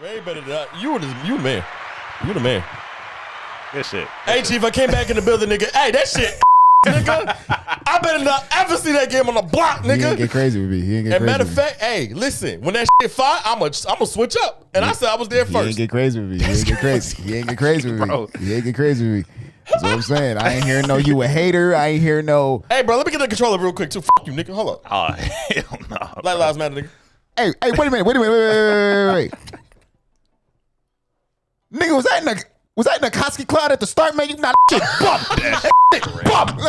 Way better than that. You the man. You the man. Good shit. Hey, Chief, I came back in the building, nigga. Hey, that shit, nigga. I better not ever see that game on the block, nigga. He ain't get crazy with me. He ain't get crazy. Matter of fact, hey, listen, when that shit fire, I'ma switch up. And I said I was there first. He ain't get crazy with me. He ain't get crazy. He ain't get crazy with me. He ain't get crazy with me. That's what I'm saying. I ain't hearing no you a hater. I ain't hearing no. Hey, bro, let me get the controller real quick, too. Fuck you, nigga. Hold up. Oh, hell no. Black Lives Matter, nigga. Hey, wait a minute. Wait. Nigga, was that in the Koski cloud at the start, man? You not shit bump. That shit bump.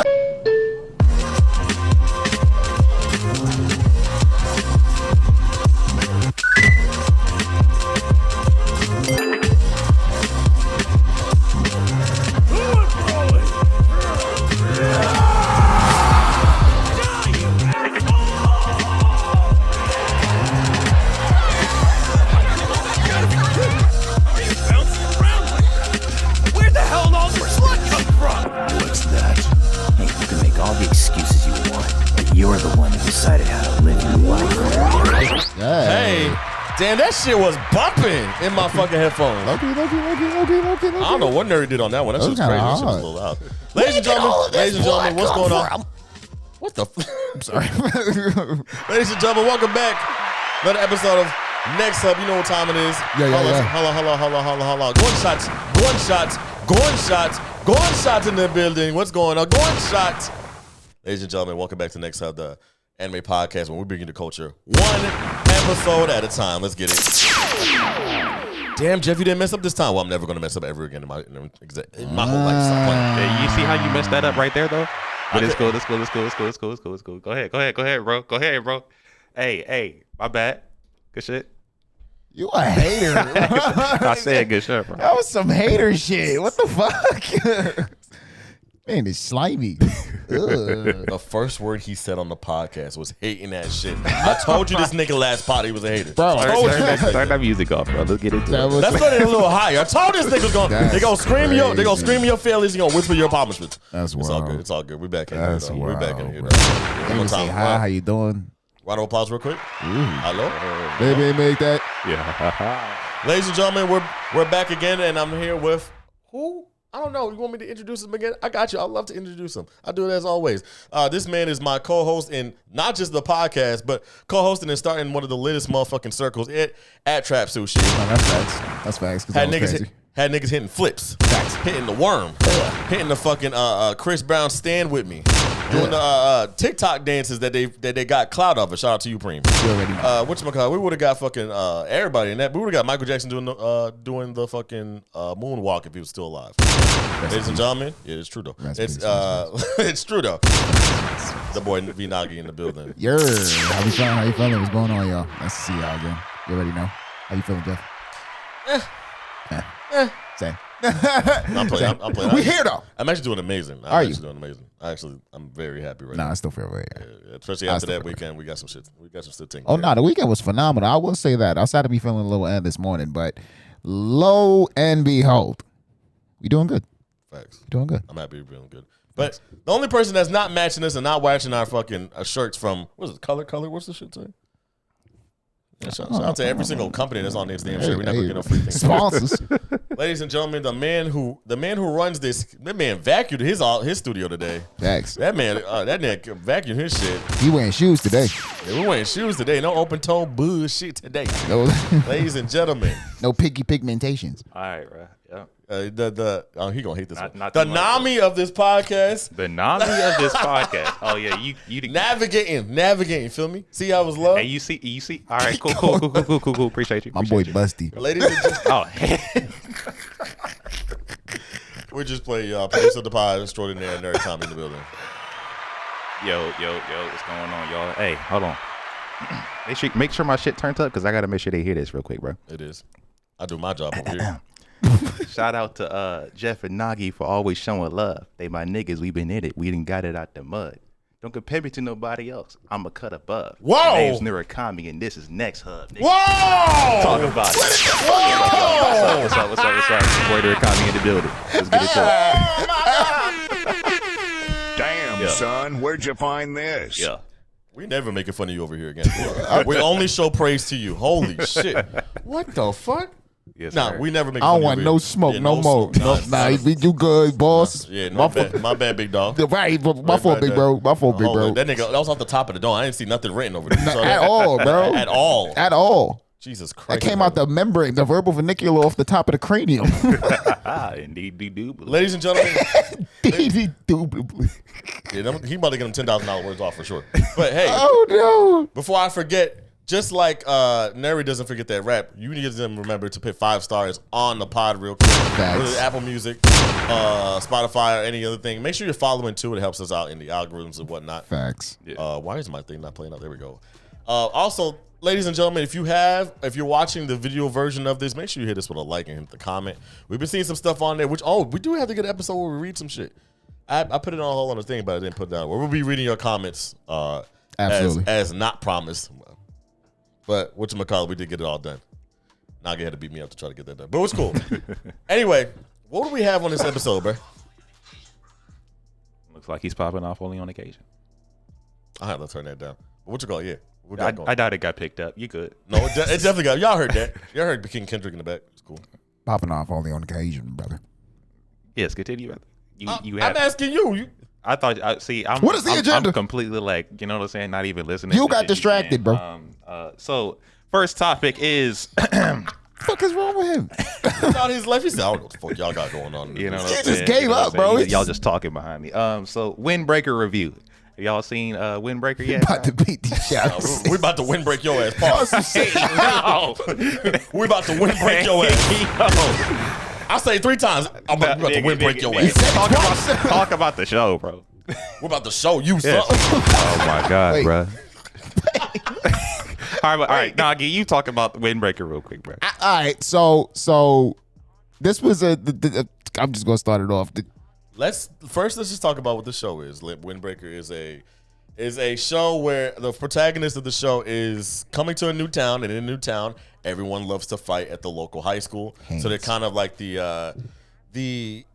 You're the one who decided how to live your life. Hey, damn, that shit was bumping in my fucking headphones. Okay. I don't know what Nerd did on that one. That shit was crazy. That shit was a little loud. Ladies and gentlemen, what's going on? What the? I'm sorry. Ladies and gentlemen, welcome back. Another episode of Nexhub. You know what time it is. Yeah. Holla. Going shots in the building. What's going on? Going shots. Ladies and gentlemen, welcome back to Nexhub, the anime podcast where we bring you the culture one episode at a time. Let's get it. Damn, Jeff, you didn't mess up this time. Well, I'm never going to mess up ever again in my whole life. Yeah, you see how you messed that up right there, though? But let's go. Go ahead, bro. Hey, my bad. Good shit. You a hater. I said good shit, bro. That was some hater shit. What the fuck? Man, it's slimy. The first word he said on the podcast was hating that shit. I told you this nigga last pot he was a hater. Bro, Start that music off, bro. Let's get into it. Let's put it a little higher. I told this nigga's gonna they gonna scream your failures. They gonna whisper your accomplishments. That's wild. It's all good. We back in here. We're back in here. One more time. Hi, how you doing? Round of applause real quick. Hello. Baby, make that. Yeah. Ladies and gentlemen, we're back again, and I'm here with who? I don't know. You want me to introduce him again? I got you. I love to introduce him. I do it as always. This man is my co-host in not just the podcast, but co-hosting and starting one of the latest motherfucking circles at Trap Sushi. No, that's facts. Had niggas hitting flips, hitting the worm, hitting the fucking Chris Brown stand with me, doing the TikTok dances that they got clout off. Shout out to you, Preem. Whatchamacallit? We would have got fucking everybody in that. We would have got Michael Jackson doing the fucking moonwalk if he was still alive. Ladies and gentlemen, yeah, it's true though. It's true though. The boy V Nagi in the building. How you feeling? What's going on, y'all? Nice to see y'all again. You already know. How you feeling, Jeff? Same. I'm playing. We here though. I'm actually doing amazing. I'm very happy right now. I still feel very especially after that weekend. We got some shit. Oh no, the weekend was phenomenal. I will say that. Outside of me feeling a little this morning, but lo and behold, we doing good. Facts. Doing good. I'm happy we're doing good. But the only person that's not matching us and not watching our fucking shirts from what is it? Color. What's the shit say? Yeah, shout out to every single company that's on this damn shit. We're never getting no free things. Sponsors. Ladies and gentlemen, the man who runs this, that man vacuumed his studio today. Facts. That man vacuumed his shit. He wearing shoes today. Yeah, we wearing shoes today. No open toe bullshit today. No. Ladies and gentlemen. No picky pigmentations. All right, bro. Yeah. He gonna hate this one. The Nami of this podcast. The Nami of this podcast. Oh yeah, you navigating. Feel me? See how I was love. Hey, you see. All right, cool. Appreciate you. My boy Busty. Ladies and gentlemen. We just play producer of the pod, extraordinary nerd Tommy in the building. Yo, what's going on, y'all? Hey, hold on. Make sure my shit turns up because I gotta make sure they hear this real quick, bro. It is. I do my job over here. Shout out to Jeff and Nagi for always showing love. They my niggas. We been in it. We done got it out the mud. Don't compare me to nobody else. I'm a cut above. Whoa! My name's Nurakami, and this is Nexhub. Nigga. Whoa! Talk about it. Whoa! What's up? Boy Nurakami in the building. Let's get it to it. Damn, son. Where'd you find this? Yeah. We never making fun of you over here again. We only show praise to you. Holy shit. What the fuck? Yes, Nah, sir. we never make. I fun don't of want your no video. smoke Yeah, no more. smoke. Nah, we do good, boss. Yeah, my my bad, big dog. Right, my fault, big bro. My fault, big Hold bro. on. That nigga, that was off the top of the dome. I didn't see nothing written over there. You saw At that? all, bro. At all. At all. Jesus Christ. That came out the membrane, the verbal vernacular off the top of the cranium. Indeed, do. Ladies and gentlemen, Indubitably. yeah, he about to get him $10,000 worth off for sure. But hey, Oh no. before I forget, just like Neri doesn't forget that rap, you need to remember to put 5 stars on the pod real quick. Facts. Whether it's Apple Music, Spotify, or any other thing. Make sure you're following too. It helps us out in the algorithms and whatnot. Facts. Why is my thing not playing out? There we go. Also, ladies and gentlemen, if you're watching the video version of this, make sure you hit us with a like and hit the comment. We've been seeing some stuff on there, we do have to get an episode where we read some shit. I put it on hold on the thing, but I didn't put it down. We'll be reading your comments Absolutely. as not promised. But whatchamacallit, we did get it all done. Naga had to beat me up to try to get that done. But it was cool. Anyway, what do we have on this episode, bro? Looks like he's popping off only on occasion. I have to turn that down. But what you call yeah. What I got going? doubt it got picked up. You good? No, it definitely got. Y'all heard that. Y'all heard King Kendrick in the back. It's cool. Popping off only on occasion, brother. Yes, continue. You I'm have. asking you. I thought. I'm. What is the agenda? I'm completely like, you know what I'm saying? Not even listening. You to got shit distracted, saying. bro. So first topic is. Fuck is wrong with him? Out his life, he said, "I don't know what the fuck y'all got going on." You know what He I'm just saying? gave You know what up, I'm bro. saying? He Y'all just- just talking behind me. So Windbreaker review. Have y'all seen Windbreaker yet? About to beat these shots. We about to windbreak your ass. Pause. No. We about to windbreak your ass. I say 3 times. I'm about to windbreak your ass. Talk about the show, bro. We're about to show you something. Oh my god, Wait. bro. All right, Nagi, you talk about the Windbreaker real quick, bro. All right, so this was I'm just gonna start it off. Let's just talk about what the show is. Windbreaker is a show where the protagonist of the show is coming to a new town, and in a new town, everyone loves to fight at the local high school. So they're kind of like the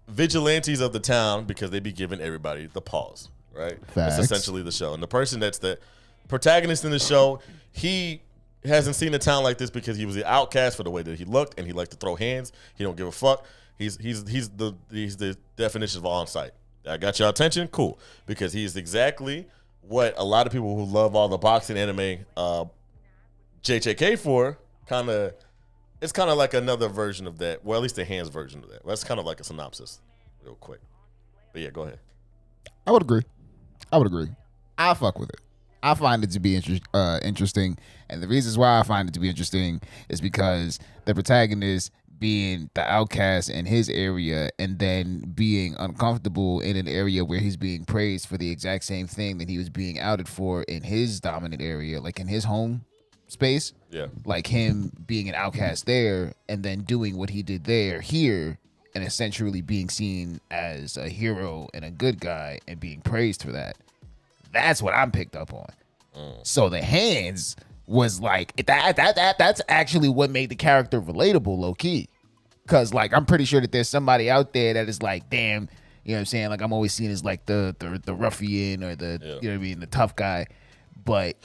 vigilantes of the town because they be giving everybody the pause, right? Facts. That's essentially the show. And the person that's the protagonist in the show, he hasn't seen a town like this because he was the outcast for the way that he looked, and he liked to throw hands. He don't give a fuck. He's the definition of on site. I got your attention, cool, because he's exactly what a lot of people who love all the boxing anime JJK for it's kind of like another version of that. Well, at least the hands version of that. That's kind of like a synopsis, real quick. But yeah, go ahead. I would agree. I fuck with it. I find it to be interesting, and the reasons why I find it to be interesting is because the protagonist being the outcast in his area and then being uncomfortable in an area where he's being praised for the exact same thing that he was being outed for in his dominant area, like in his home space. Yeah. Like him being an outcast there and then doing what he did here, and essentially being seen as a hero and a good guy and being praised for that. That's what I'm picked up on. So the hands was like that's actually what made the character relatable, low key. Cause like I'm pretty sure that there's somebody out there that is like, damn, you know what I'm saying? Like I'm always seen as like the ruffian or the you know what I mean, the tough guy. But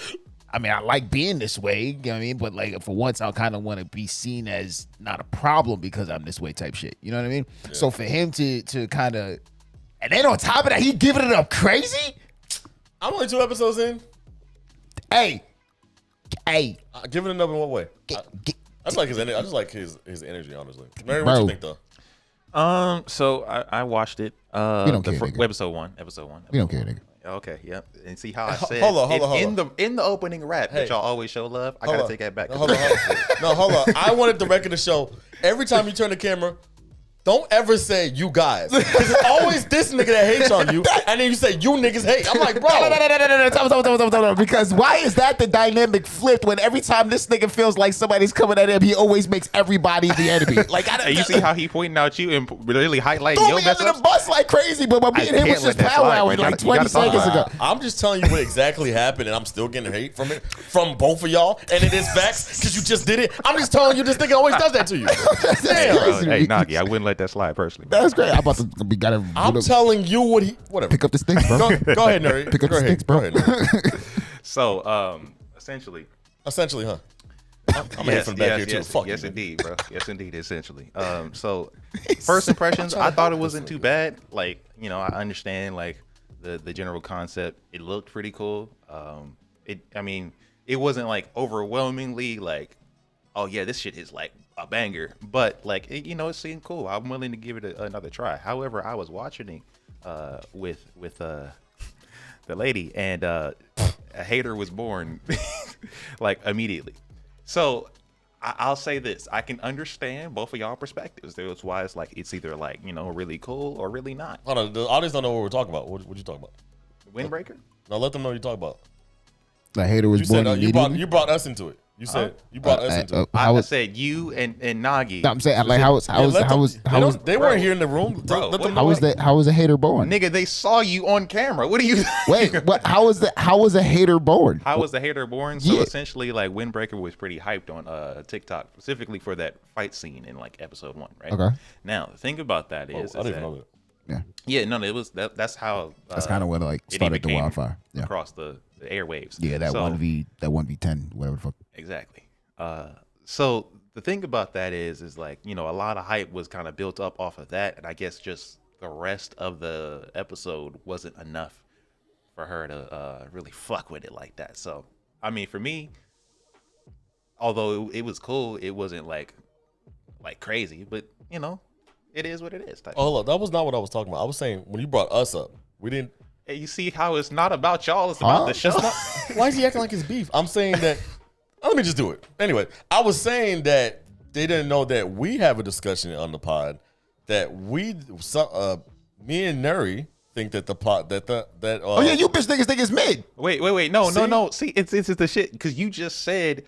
I mean, I like being this way, you know what I mean? But like for once I kind of want to be seen as not a problem because I'm this way type shit. You know what I mean? Yeah. So for him to kind of, and then on top of that, he giving it up crazy. I'm only 2 episodes in. Hey. Give it another in what way? I just like his energy. I just like his energy, honestly. Mary, Bro. what you think though? So I watched it. We don't care, nigga. Episode one. We don't care, nigga. Okay, yep. And see how I said Hold on. in the opening rap that y'all always show love. I gotta take that back. Hold on. I wanted the record to show every time you turn the camera, don't ever say you guys. Because it's always this nigga that hates on you, and then you say you niggas hate. I'm like, bro. No. Because why is that the dynamic flipped when every time this nigga feels like somebody's coming at him, he always makes everybody the enemy? Like, you see how he pointing out you and really highlighting threw your me mess under ups? the bus like crazy, but me and him was just powwowing like 20 seconds ago. I'm just telling you what exactly happened, and I'm still getting hate from it from both of y'all, and it is facts because you just did it. I'm just telling you, this nigga always does that to you. Damn. Hey, Nagi, I wouldn't let that slide personally. That's great. I'm telling you whatever. Pick up the sticks, bro. Go ahead, Neri. Pick up the sticks, bro. Go ahead, Neri. So, essentially, huh? I'm here from back here too. Fuck yes, you, indeed, bro. Yes, indeed. Essentially. So, first impressions, I thought it wasn't too bad. Like, you know, I understand like the general concept. It looked pretty cool. I mean, it wasn't like overwhelmingly like, oh yeah, this shit is like a banger. But like, you know, it seemed cool. I'm willing to give it another try. However, I was watching it with the lady, and a hater was born like immediately. So I'll say this: I can understand both of y'all perspectives. That's why it's like it's either like, you know, really cool or really not. Hold on, the audience don't know what we're talking about. What you talking about? Windbreaker? Now let them know what you're talking about. The hater was You born said immediately. you brought us into it. You said you brought us into it. I said you and Nagi. No, I'm saying like how was They weren't here in the room. Bro, Let them how know was that? How was a hater born? Nigga, they saw you on camera. What are you? Wait, what? How was a hater born? How was the hater born? So Yeah. essentially, like Windbreaker was pretty hyped on TikTok, specifically for that fight scene in like episode 1, right? Okay. Now the thing about that is, I didn't even know that. Yeah, yeah, no, it was that's how. that's kind of what like it started even the came wildfire. Yeah, across the airwaves. yeah, that So- 1v10, whatever the fuck. Exactly. So the thing about that is like, you know, a lot of hype was kind of built up off of that, and I guess just the rest of the episode wasn't enough for her to really fuck with it like that. So I mean, for me, although it was cool, it wasn't like crazy, but you know, it is what it is. Type. Oh, hold up. That was not what I was talking about. I was saying when you brought us up, we didn't. Hey, you see how it's not about y'all, it's about the show. Why is he acting like it's beef? I'm saying that. Let me just do it. Anyway, I was saying that they didn't know that we have a discussion on the pod that me and Nuri think that the pod Oh yeah, you bitch niggas think it's mid. Wait. No. See, it's the shit because you just said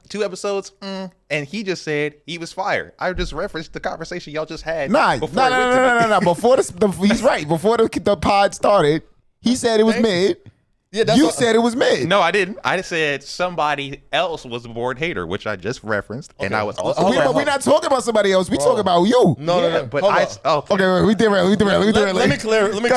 2 episodes, and he just said he was fire. I just referenced the conversation y'all just had. No. Before he's right. Before the pod started, he said it was mid. Yeah, that's you what, said it was mid. No, I didn't. I said somebody else was a bored hater, which I just referenced, and I was also. We're not talking about somebody else. We talking about you. No. But Hold on. Okay, we did right. Let me clarify. Let me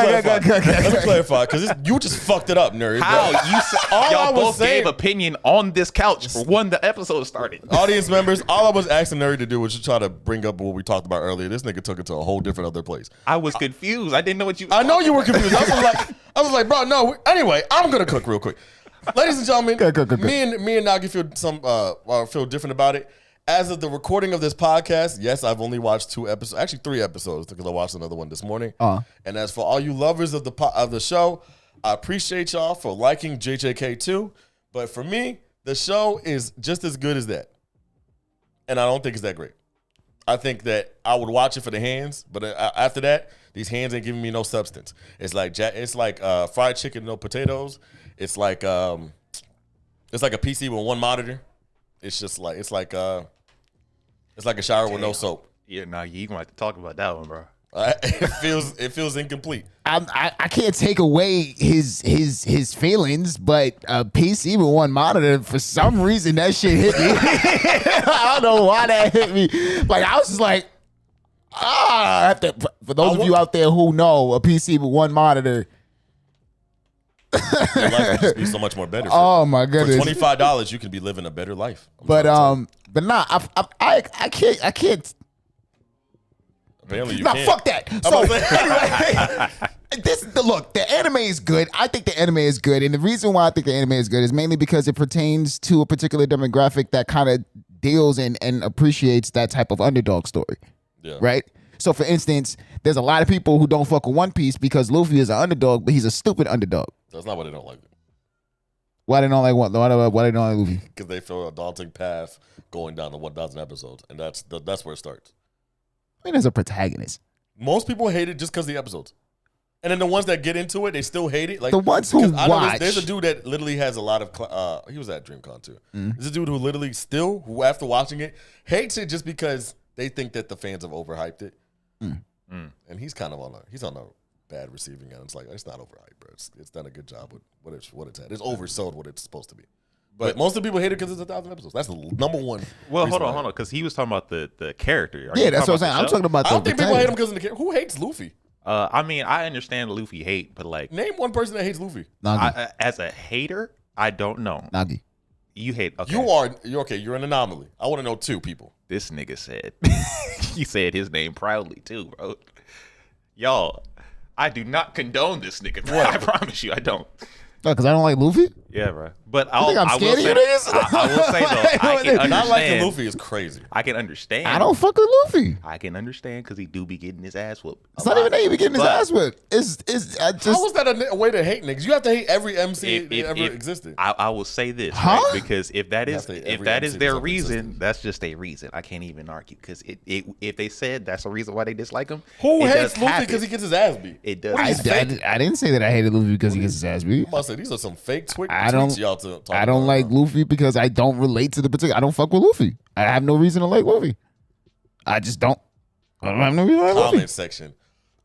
clarify because you just fucked it up, Nuri. How you All I y'all was both saying- gave opinion on this couch when the episode started. Audience members, all I was asking Nuri to do was to try to bring up what we talked about earlier. This nigga took it to a whole different other place. I was confused. I didn't know what you. I know you were confused. I was like, bro, no. Anyway, I'm gonna cook real quick. Ladies and gentlemen, Go. me and Nagi feel different about it. As of the recording of this podcast, yes, I've only watched 2 episodes, actually 3 episodes, because I watched another one this morning. And as for all you lovers of the show, I appreciate y'all for liking JJK2. But for me, the show is just as good as that, and I don't think it's that great. I think that I would watch it for the hands, but after that, these hands ain't giving me no substance. It's like fried chicken, no potatoes. It's like a PC with 1 monitor. It's just like it's like a shower with no soap. Yeah, nah, you gonna have to talk about that one, bro. It feels incomplete. I can't take away his feelings, but a PC with 1 monitor, for some reason that shit hit me. I don't know why that hit me. Like I was just like, for those of you out there who know, a PC with 1 monitor. Your life would just be so much more better. Oh my goodness! For $25, you can be living a better life. But nah, I can't. Apparently you Nah, can't. fuck that. So anyway, look, the anime is good. I think the anime is good, and the reason why I think the anime is good is mainly because it pertains to a particular demographic that kind of deals and appreciates that type of underdog story. Yeah. Right. So, for instance, there's a lot of people who don't fuck with One Piece because Luffy is an underdog, but he's a stupid underdog. That's not why they don't like it. Why they don't like what? Why they don't like Luffy? Because they feel a daunting path going down to 1,000 episodes, and that's where it starts. I mean, as a protagonist, most people hate it just because of the episodes, and then the ones that get into it, they still hate it. Like the ones who I know watch. there's a dude that literally has a lot of. He was at DreamCon too. There's a dude who literally who after watching it hates it just because they think that the fans have overhyped it, and he's kind of on a bad receiving end. It's like it's not overhyped, bro. It's done a good job with what it's at. It's oversold what it's supposed to be. But most of the people hate it because it's 1,000 episodes. That's the number one. Well, hold on, because he was talking about the character. Yeah, that's what I'm saying. I'm talking about. I don't think people hate him because of the character. Who hates Luffy? I mean, I understand Luffy hate, but like, name one person that hates Luffy. Nagi. as a hater, I don't know. Nagi. You hate. Okay. You're okay. You're an anomaly. I want to know 2 people. This nigga said. He said his name proudly too, bro. Y'all, I do not condone this nigga. Bro. I promise you, I don't. No, because I don't like Luffy. Yeah, bro. But I think I'm scared of you niggas. I will say though, I can understand. Not liking Luffy is crazy. I can understand. I don't fuck with Luffy. I can understand because he do be getting his ass whooped. It's not even that he be getting his ass whipped. I just. How is that a way to hate niggas? You have to hate every MC that ever existed. I will say this, Huh? right? Because if that is their reason, existed. that's just a reason. I can't even argue because if they said that's the reason why they dislike him, Who it hates does Luffy happen. because he gets his ass beat? It does. I didn't say that I hated Luffy because he gets his ass beat. I must say these are some fake I don't- tweets y'all to talk I don't about, like bro. Luffy because I don't relate to the particular. I don't fuck with Luffy. I have no reason to like Luffy. I just don't. I don't have no reason to like Luffy. Comment section.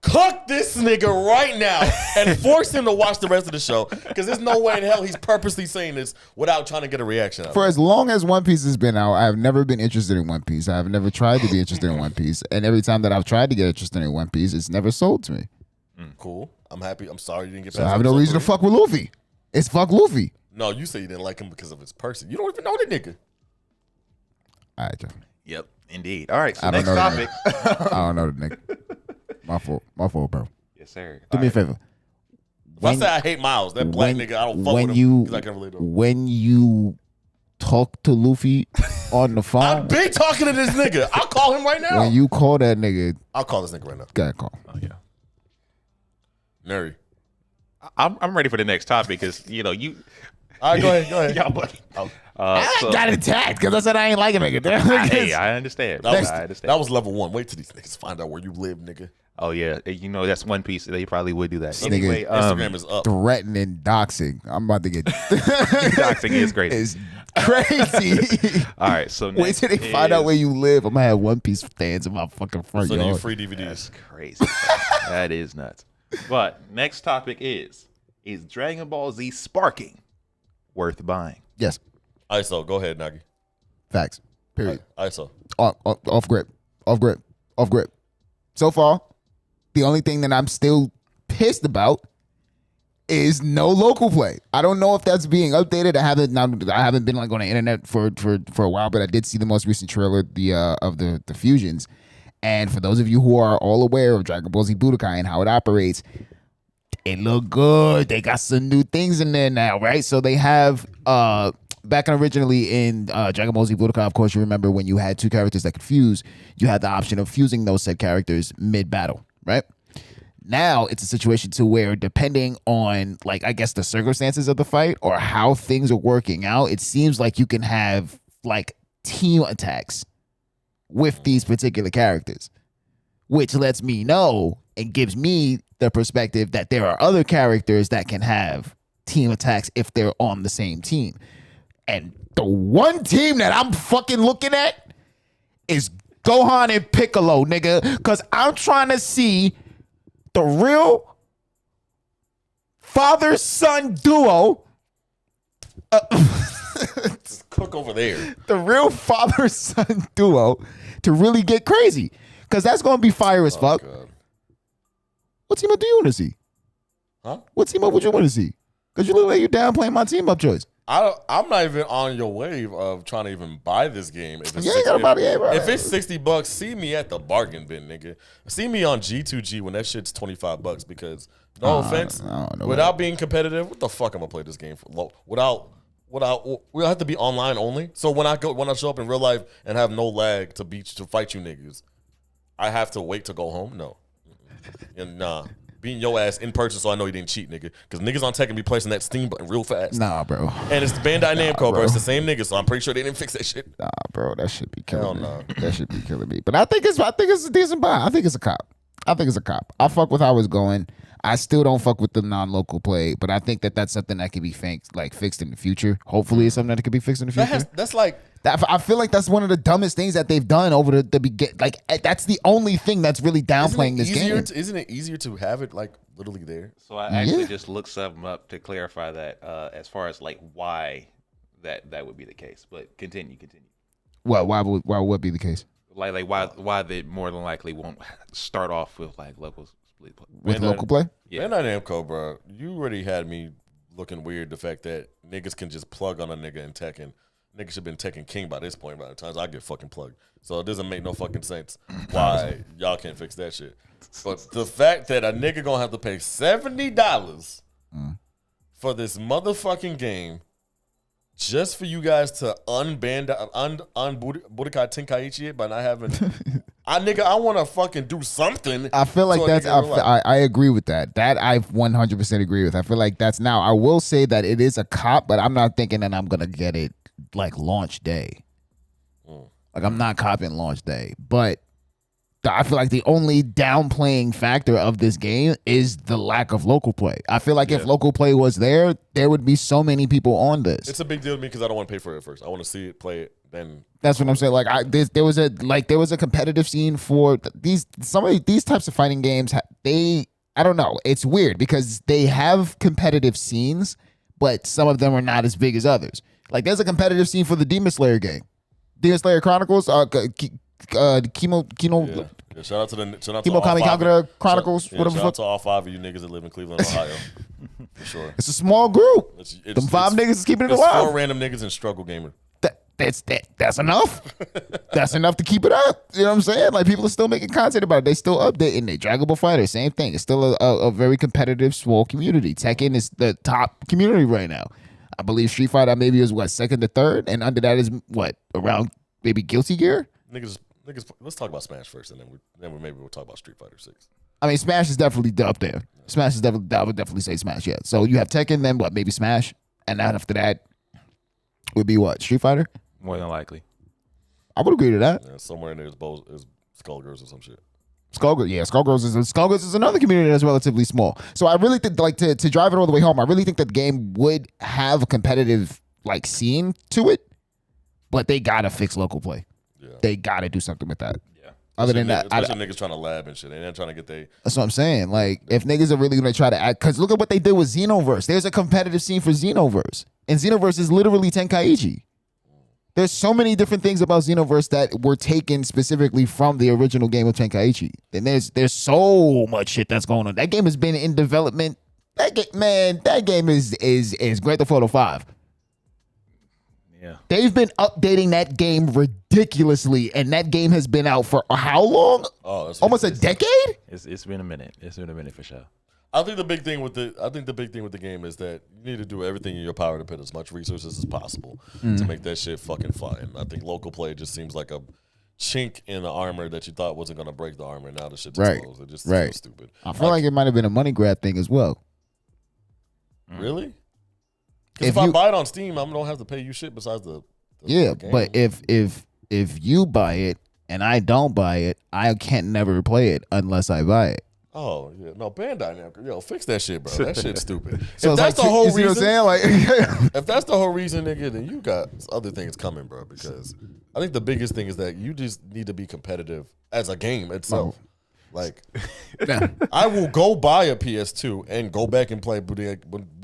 Cook this nigga right now and force him to watch the rest of the show because there's no way in hell he's purposely saying this without trying to get a reaction out of For it. as long as One Piece has been out, I have never been interested in One Piece. I have never tried to be interested in One Piece. And every time that I've tried to get interested in One Piece, it's never sold to me. Cool. I'm happy. I'm sorry you didn't get So past I have no episode reason to 3. fuck with Luffy. It's fuck Luffy. No, you say you didn't like him because of his person. You don't even know the nigga. All right, Joe. Yep, indeed. All right, so I don't next know the topic. I don't know the nigga. My fault, bro. Yes, sir. Do me a favor. If I say I hate Miles, that black nigga, I don't fuck when with him you 'cause I can't relate to him. when you talk to Luffy on the I've phone, been talking to this nigga. I'll call him right now. when you call that nigga, I'll call this nigga right now. gotta call. Oh yeah. Neri. I'm ready for the next topic because you. All right, go ahead. Y'all buddy. I got attacked because I said I ain't like a nigga. Hey, I understand. That was, I understand. that was level 1. Wait till these niggas find out where you live, nigga. Oh yeah, that's One Piece. They probably would do that. nigga- Anyway, Instagram is up. Threatening doxing. I'm about to get doxing is crazy. It's crazy. All right, so Wait till they find out where you live. I'm gonna have One Piece fans in my fucking front Sending you yard. free DVDs. That's crazy. That is nuts. But next topic is Dragon Ball Z sparking worth buying? Yes, ISO, go ahead, Nagi. facts. Period. ISO. Off grip. So far, the only thing that I'm still pissed about is no local play. I don't know if that's being updated. I haven't been like on the internet for a while, but I did see the most recent trailer of the fusions. And for those of you who are all aware of Dragon Ball Z Budokai and how it operates, it look good. They got some new things in there now, right? So they have back originally in Dragon Ball Z Budokai, of course, you remember when you had 2 characters that could fuse, you had the option of fusing those said characters mid-battle, right? Now it's a situation to where depending on like I guess the circumstances of the fight or how things are working out, it seems like you can have like team attacks with these particular characters, which lets me know and gives me the perspective that there are other characters that can have team attacks if they're on the same team. And the one team that I'm fucking looking at is Gohan and Piccolo, nigga, because I'm trying to see the real father-son duo. Cook over there. The real father-son duo to really get crazy. Because that's going to be fire as fuck. God. What team up do you want to see? Huh? What team up would you want to see? Because you look like you're downplaying my team up choice. I'm not even on your wave of trying to even buy this game. If it's You ain't got to buy the game, bro. If it's $60, see me at the bargain bin, nigga. See me on G2G when that shit's $25 because no offense, without being competitive, what the fuck I'm gonna play this game for? Without we'll have to be online only. So when I show up in real life and have no lag to fight you niggas, I have to wait to go home? No. And nah. Beating your ass in person so I know you didn't cheat, nigga. Because niggas on tech can be placing that Steam button real fast. Nah, bro. And it's Bandai Namco, bro. It's the same niggas, so I'm pretty sure they didn't fix that shit. Nah, bro. That should be killing Hell me. no. That should be killing me. But I think it's a decent buy. I think it's a cop. I fuck with how it's going. I still don't fuck with the non-local play, but I think that that's something that can be fixed in the future. Hopefully, it's something that can be fixed in the future. That's like I feel like that's one of the dumbest things that they've done over the begin. Like that's the only thing that's really downplaying this game. Isn't it easier to have it like literally there? So I actually just looked something up to clarify that as far as like why that would be the case. But continue. What? Why would be the case? Like why they more than likely won't start off with like local split play. With local play? Yeah. Bandai Namco, bro. You already had me looking weird. The fact that niggas can just plug on a nigga in Tekken niggas should have been taking King by this point. By the times I get fucking plugged, so it doesn't make no fucking sense why y'all can't fix that shit. But the fact that a nigga gonna have to pay $70 for this motherfucking game just for you guys to unban Budokai Tenkaichi it by not having, I want to fucking do something. I feel like I agree with that. That I 100% agree with. I feel like that's now. I will say that it is a cop, but I'm not thinking that I'm gonna get it like launch day. Like I'm not copping launch day, but I feel like the only downplaying factor of this game is the lack of local play. I feel like if local play was there would be so many people on this. It's a big deal to me because I don't want to pay for it at first. I want to see it, play it, then. That's what I'm saying. Like there was a competitive scene for some of these types of fighting games. I don't know. It's weird because they have competitive scenes, but some of them are not as big as others. Like there's a competitive scene for the Demon Slayer game, Demon Slayer Chronicles. Yeah, shout out to Kimo Kami Kagura Chronicles. Whatever. Shout out to all 5 of you niggas that live in Cleveland, Ohio. For sure. It's a small group. Them 5 niggas is keeping it alive. 4 random niggas in Struggle Gamer. That's enough. That's enough to keep it up. You know what I'm saying? Like people are still making content about it. They still updating it. Dragon Ball Fighter, same thing. It's still a very competitive, small community. Tekken is the top community right now. I believe Street Fighter maybe is second to third, and under that is around maybe Guilty Gear. Niggas. Let's talk about Smash first, and then maybe we'll talk about Street Fighter 6. I mean, Smash is definitely up there. Smash is definitely. I would definitely say Smash. Yeah. So you have Tekken, then maybe Smash, and then after that would be Street Fighter. More than likely. I would agree to that. Yeah, somewhere in there is Skullgirls or some shit. Skullgirls is another community that's relatively small. So I really think, to drive it all the way home, I really think that the game would have a competitive scene to it, but they gotta fix local play. Yeah. They gotta do something with that. Yeah. Other than that, especially niggas trying to lab and shit. They're not trying to get they. That's what I'm saying. Like, if niggas are really gonna try to act, because look at what they did with Xenoverse. There's a competitive scene for Xenoverse, and Xenoverse is literally Tenkaichi. There's so many different things about Xenoverse that were taken specifically from the original game of Tenkaichi. And there's so much shit that's going on. That game has been in development. That game is Grand Theft Auto 5. Yeah. They've been updating that game ridiculously, and that game has been out for how long? Almost a decade? It's been a minute. It's been a minute for sure. I think the big thing with the game is that you need to do everything in your power to put as much resources as possible to make that shit fucking fly. And I think local play just seems like a chink in the armor that you thought wasn't gonna break the armor, and now the shit's exposed. It just feels stupid. I feel like it might have been a money grab thing as well. Really? Because if I buy it on Steam, I don't have to pay you shit besides the game. But if you buy it and I don't buy it, I can't never play it unless I buy it. Oh yeah, no, Bandai Namco, yo, fix that shit, bro. That shit's stupid. So if that's the whole reason, you know what I'm saying? If that's the whole reason, nigga, then you got other things coming, bro. Because I think the biggest thing is that you just need to be competitive as a game itself. Like, I will go buy a PS2 and go back and play Budokai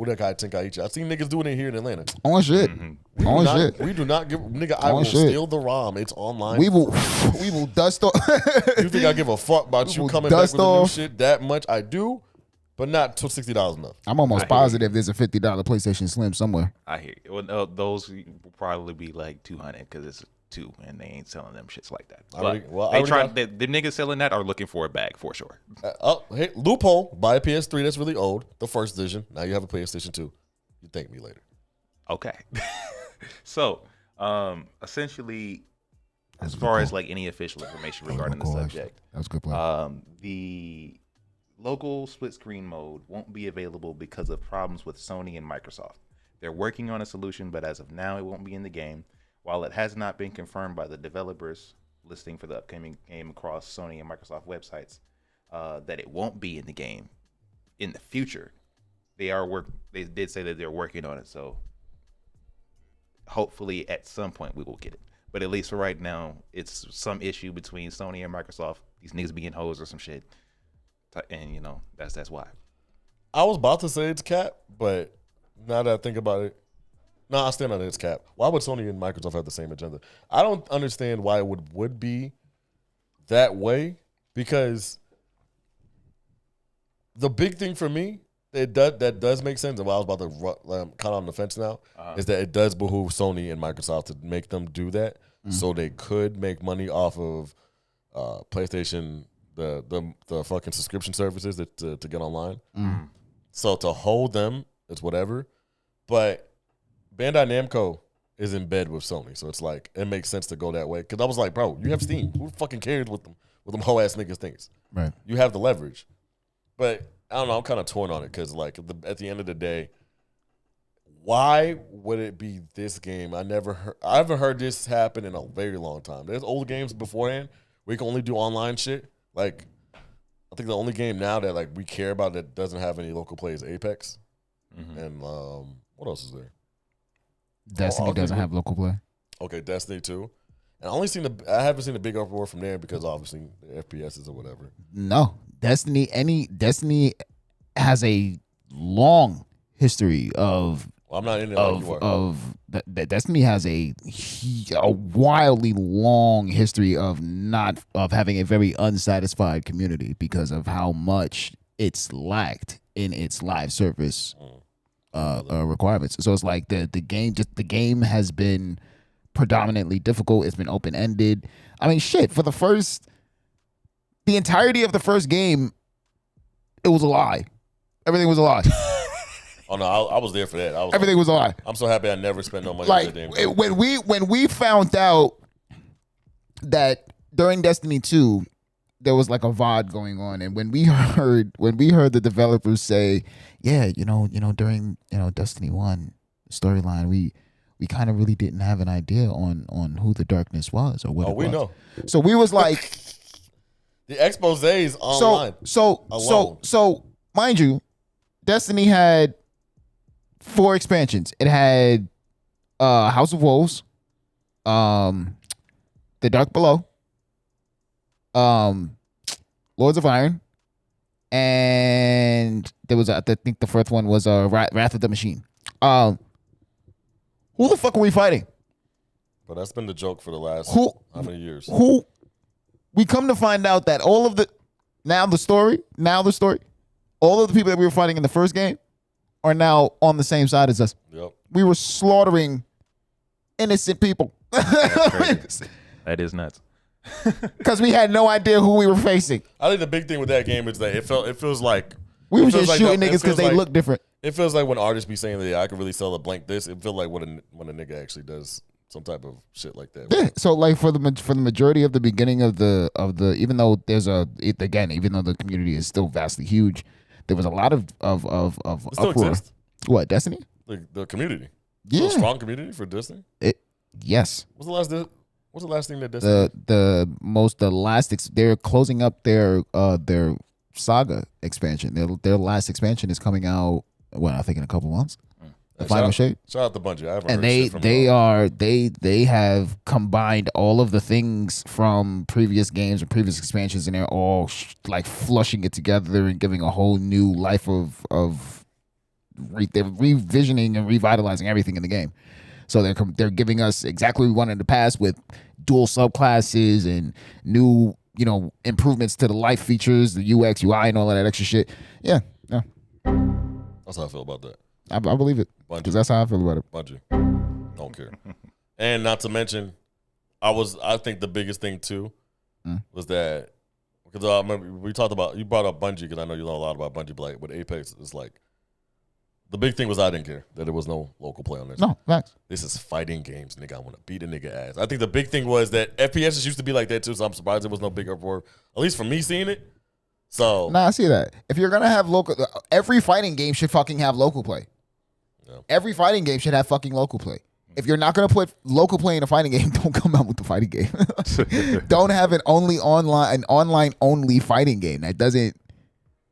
Tenkaichi. I've seen niggas doing it here in Atlanta. On shit. We do not give, nigga, I will steal the ROM. It's online. We will dust off. You think I give a fuck about you coming back with the new shit that much? I do, but not till $60 enough. I'm almost positive there's a $50 PlayStation Slim somewhere. I hear you. Well, those will probably be like $200 because it's 2 and they ain't selling them shits like that. The niggas selling that are looking for a bag for sure. Hey, loophole, buy a PS3 that's really old, the first edition. Now you have a PlayStation 2. You thank me later. Okay. So, essentially, as far as any official information regarding the subject, that was a good point. The local split screen mode won't be available because of problems with Sony and Microsoft. They're working on a solution, but as of now, it won't be in the game. While it has not been confirmed by the developers listing for the upcoming game across Sony and Microsoft websites that it won't be in the game in the future, they did say that they're working on it. So hopefully at some point we will get it. But at least for right now, it's some issue between Sony and Microsoft. These niggas being hoes or some shit, and that's why. I was about to say it's cap, but now that I think about it. No, I stand on its cap. Why would Sony and Microsoft have the same agenda? I don't understand why it would be that way, because the big thing for me That does make sense. And what I was about to kind of on the fence now is that it does behoove Sony and Microsoft to make them do that, so they could make money off of PlayStation, the fucking subscription services to get online. So to hold them, it's whatever. But Bandai Namco is in bed with Sony, so it's like it makes sense to go that way. Because I was like, bro, you have Steam. Who fucking cares with them hoe ass niggas things? Right. You have the leverage, but. I don't know. I'm kind of torn on it because, like, at the end of the day, why would it be this game? I haven't heard this happen in a very long time. There's old games beforehand where you can only do online shit. Like, I think the only game now that like we care about that doesn't have any local play is Apex. And what else is there? Destiny doesn't have local play. Okay, Destiny too. And I haven't seen the big uproar from there because obviously the FPSs or whatever. No. Destiny has a long history of. Well, I'm not in it like you are. Destiny has a wildly long history of having a very unsatisfied community because of how much it's lacked in its live service requirements. So it's like the game has been predominantly difficult. It's been open ended. I mean, shit. For the entirety of the first game, it was a lie. Everything was a lie. Oh no, I was there for that. Everything was a lie. I'm so happy I never spent no money like, on that damn game. When we found out that during Destiny 2 there was like a VOD going on, and when we heard the developers say, yeah, during Destiny 1 storyline, we kind of really didn't have an idea on who the darkness was or what it was. We know. So we was like. The exposés online. So mind you, Destiny had 4 expansions. It had House of Wolves, The Dark Below, Lords of Iron, and there was I think the fourth one was Wrath of the Machine. Who the fuck are we fighting? But that's been the joke for the last how many years? We come to find out that all of the story, all of the people that we were fighting in the first game are now on the same side as us. Yep. We were slaughtering innocent people. That is nuts. Because we had no idea who we were facing. I think the big thing with that game is that it feels like we were just shooting niggas because they look different. It feels like when artists be saying that I could really sell a blank this, it feels like when a nigga actually does some type of shit like that. Yeah. So like for the majority of the beginning of the even though even though the community is still vastly huge, there was a lot of it still uproar. Exists? What, Destiny? The community. Yeah. Still a strong community for Destiny? Yes. What's the last thing that Destiny they're closing up their Saga expansion. Their last expansion is coming out I think in a couple months. The final shape. Shout out to Bungie. I haven't and heard shit from them. they have combined all of the things from previous games and previous expansions, and they're all like flushing it together and giving a whole new life they're revisioning and revitalizing everything in the game. So they're giving us exactly what we wanted in the past with dual subclasses and new improvements to the life features, the UX, UI, and all of that extra shit. Yeah. That's how I feel about that. I believe it. Because that's how I feel about it. Bungie. Don't care. And not to mention, I think the biggest thing too was that, because I remember you brought up Bungie because I know you know a lot about Bungie, but like with Apex, it's like, the big thing was I didn't care that there was no local play on this. No, facts. This is fighting games, nigga. I want to beat a nigga ass. I think the big thing was that FPSs used to be like that too, so I'm surprised there was no big uproar, at least for me seeing it. So I see that. If you're gonna have every fighting game should fucking have local play. Yeah. Every fighting game should have fucking local play. If you're not gonna put local play in a fighting game, don't come out with the fighting game. Don't have an online only fighting game. That doesn't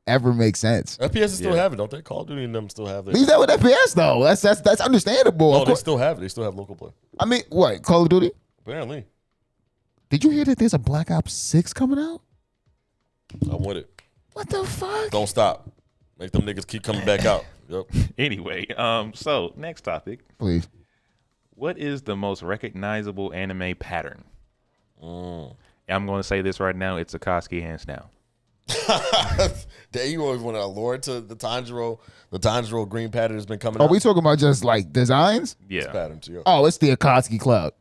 ever make sense. FPS still have it, don't they? Call of Duty and them still have it. Leave that with FPS though. That's understandable. No, they still have it. They still have local play. I mean, what? Call of Duty? Apparently. Did you hear that there's a Black Ops 6 coming out? I'm with it. What the fuck? Don't stop. Make them niggas keep coming back out. Yep. Anyway, so next topic. Please. What is the most recognizable anime pattern? I'm going to say this right now. It's Akatsuki hands down. you always want to allure to the Tanjiro green pattern has been coming Are out. we talking about just like designs? This Yeah, pattern too. Oh, it's the Akatsuki Cloud.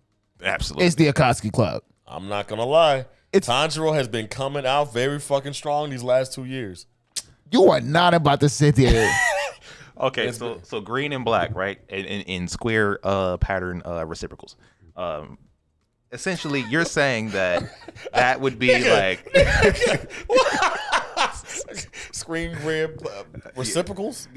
absolutely. It's the Akatsuki Cloud. I'm not gonna lie. It's- Tanjiro has been coming out very fucking strong these last 2 years. You are not about to sit there. Okay, so green and black, right? In square pattern reciprocals. Essentially, you're saying that would be like Screen green reciprocals.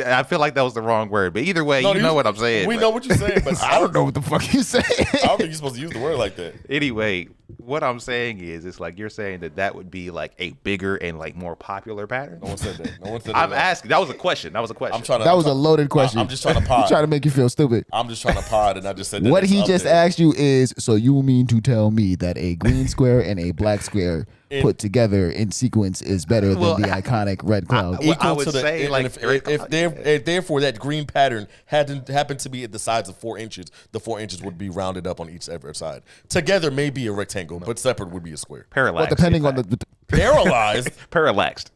I feel like that was the wrong word, but either way, you know what I'm saying. We but know what you're saying, but I don't know what the fuck you saying. I don't think you're supposed to use the word like that. Anyway, what I'm saying is, it's like you're saying that would be like a bigger and like more popular pattern. No one said that. No one said I'm that. asking. That was a question. I'm trying to. That was a loaded question. I'm just trying to He pod. trying to make you feel stupid. I'm just trying to pod, and I just said that What it's he up just there. asked you is, so you mean to tell me that a green square and a black square put together in sequence is better Well, than the iconic red cloud? Well, I Equal would to the, say, and like, if therefore that green pattern happened to be at the size of 4 inches, the 4 inches would be rounded up on each side. Together may be a rectangle, but separate would be a square. Parallax. Well, depending on the Paralyzed. parallaxed.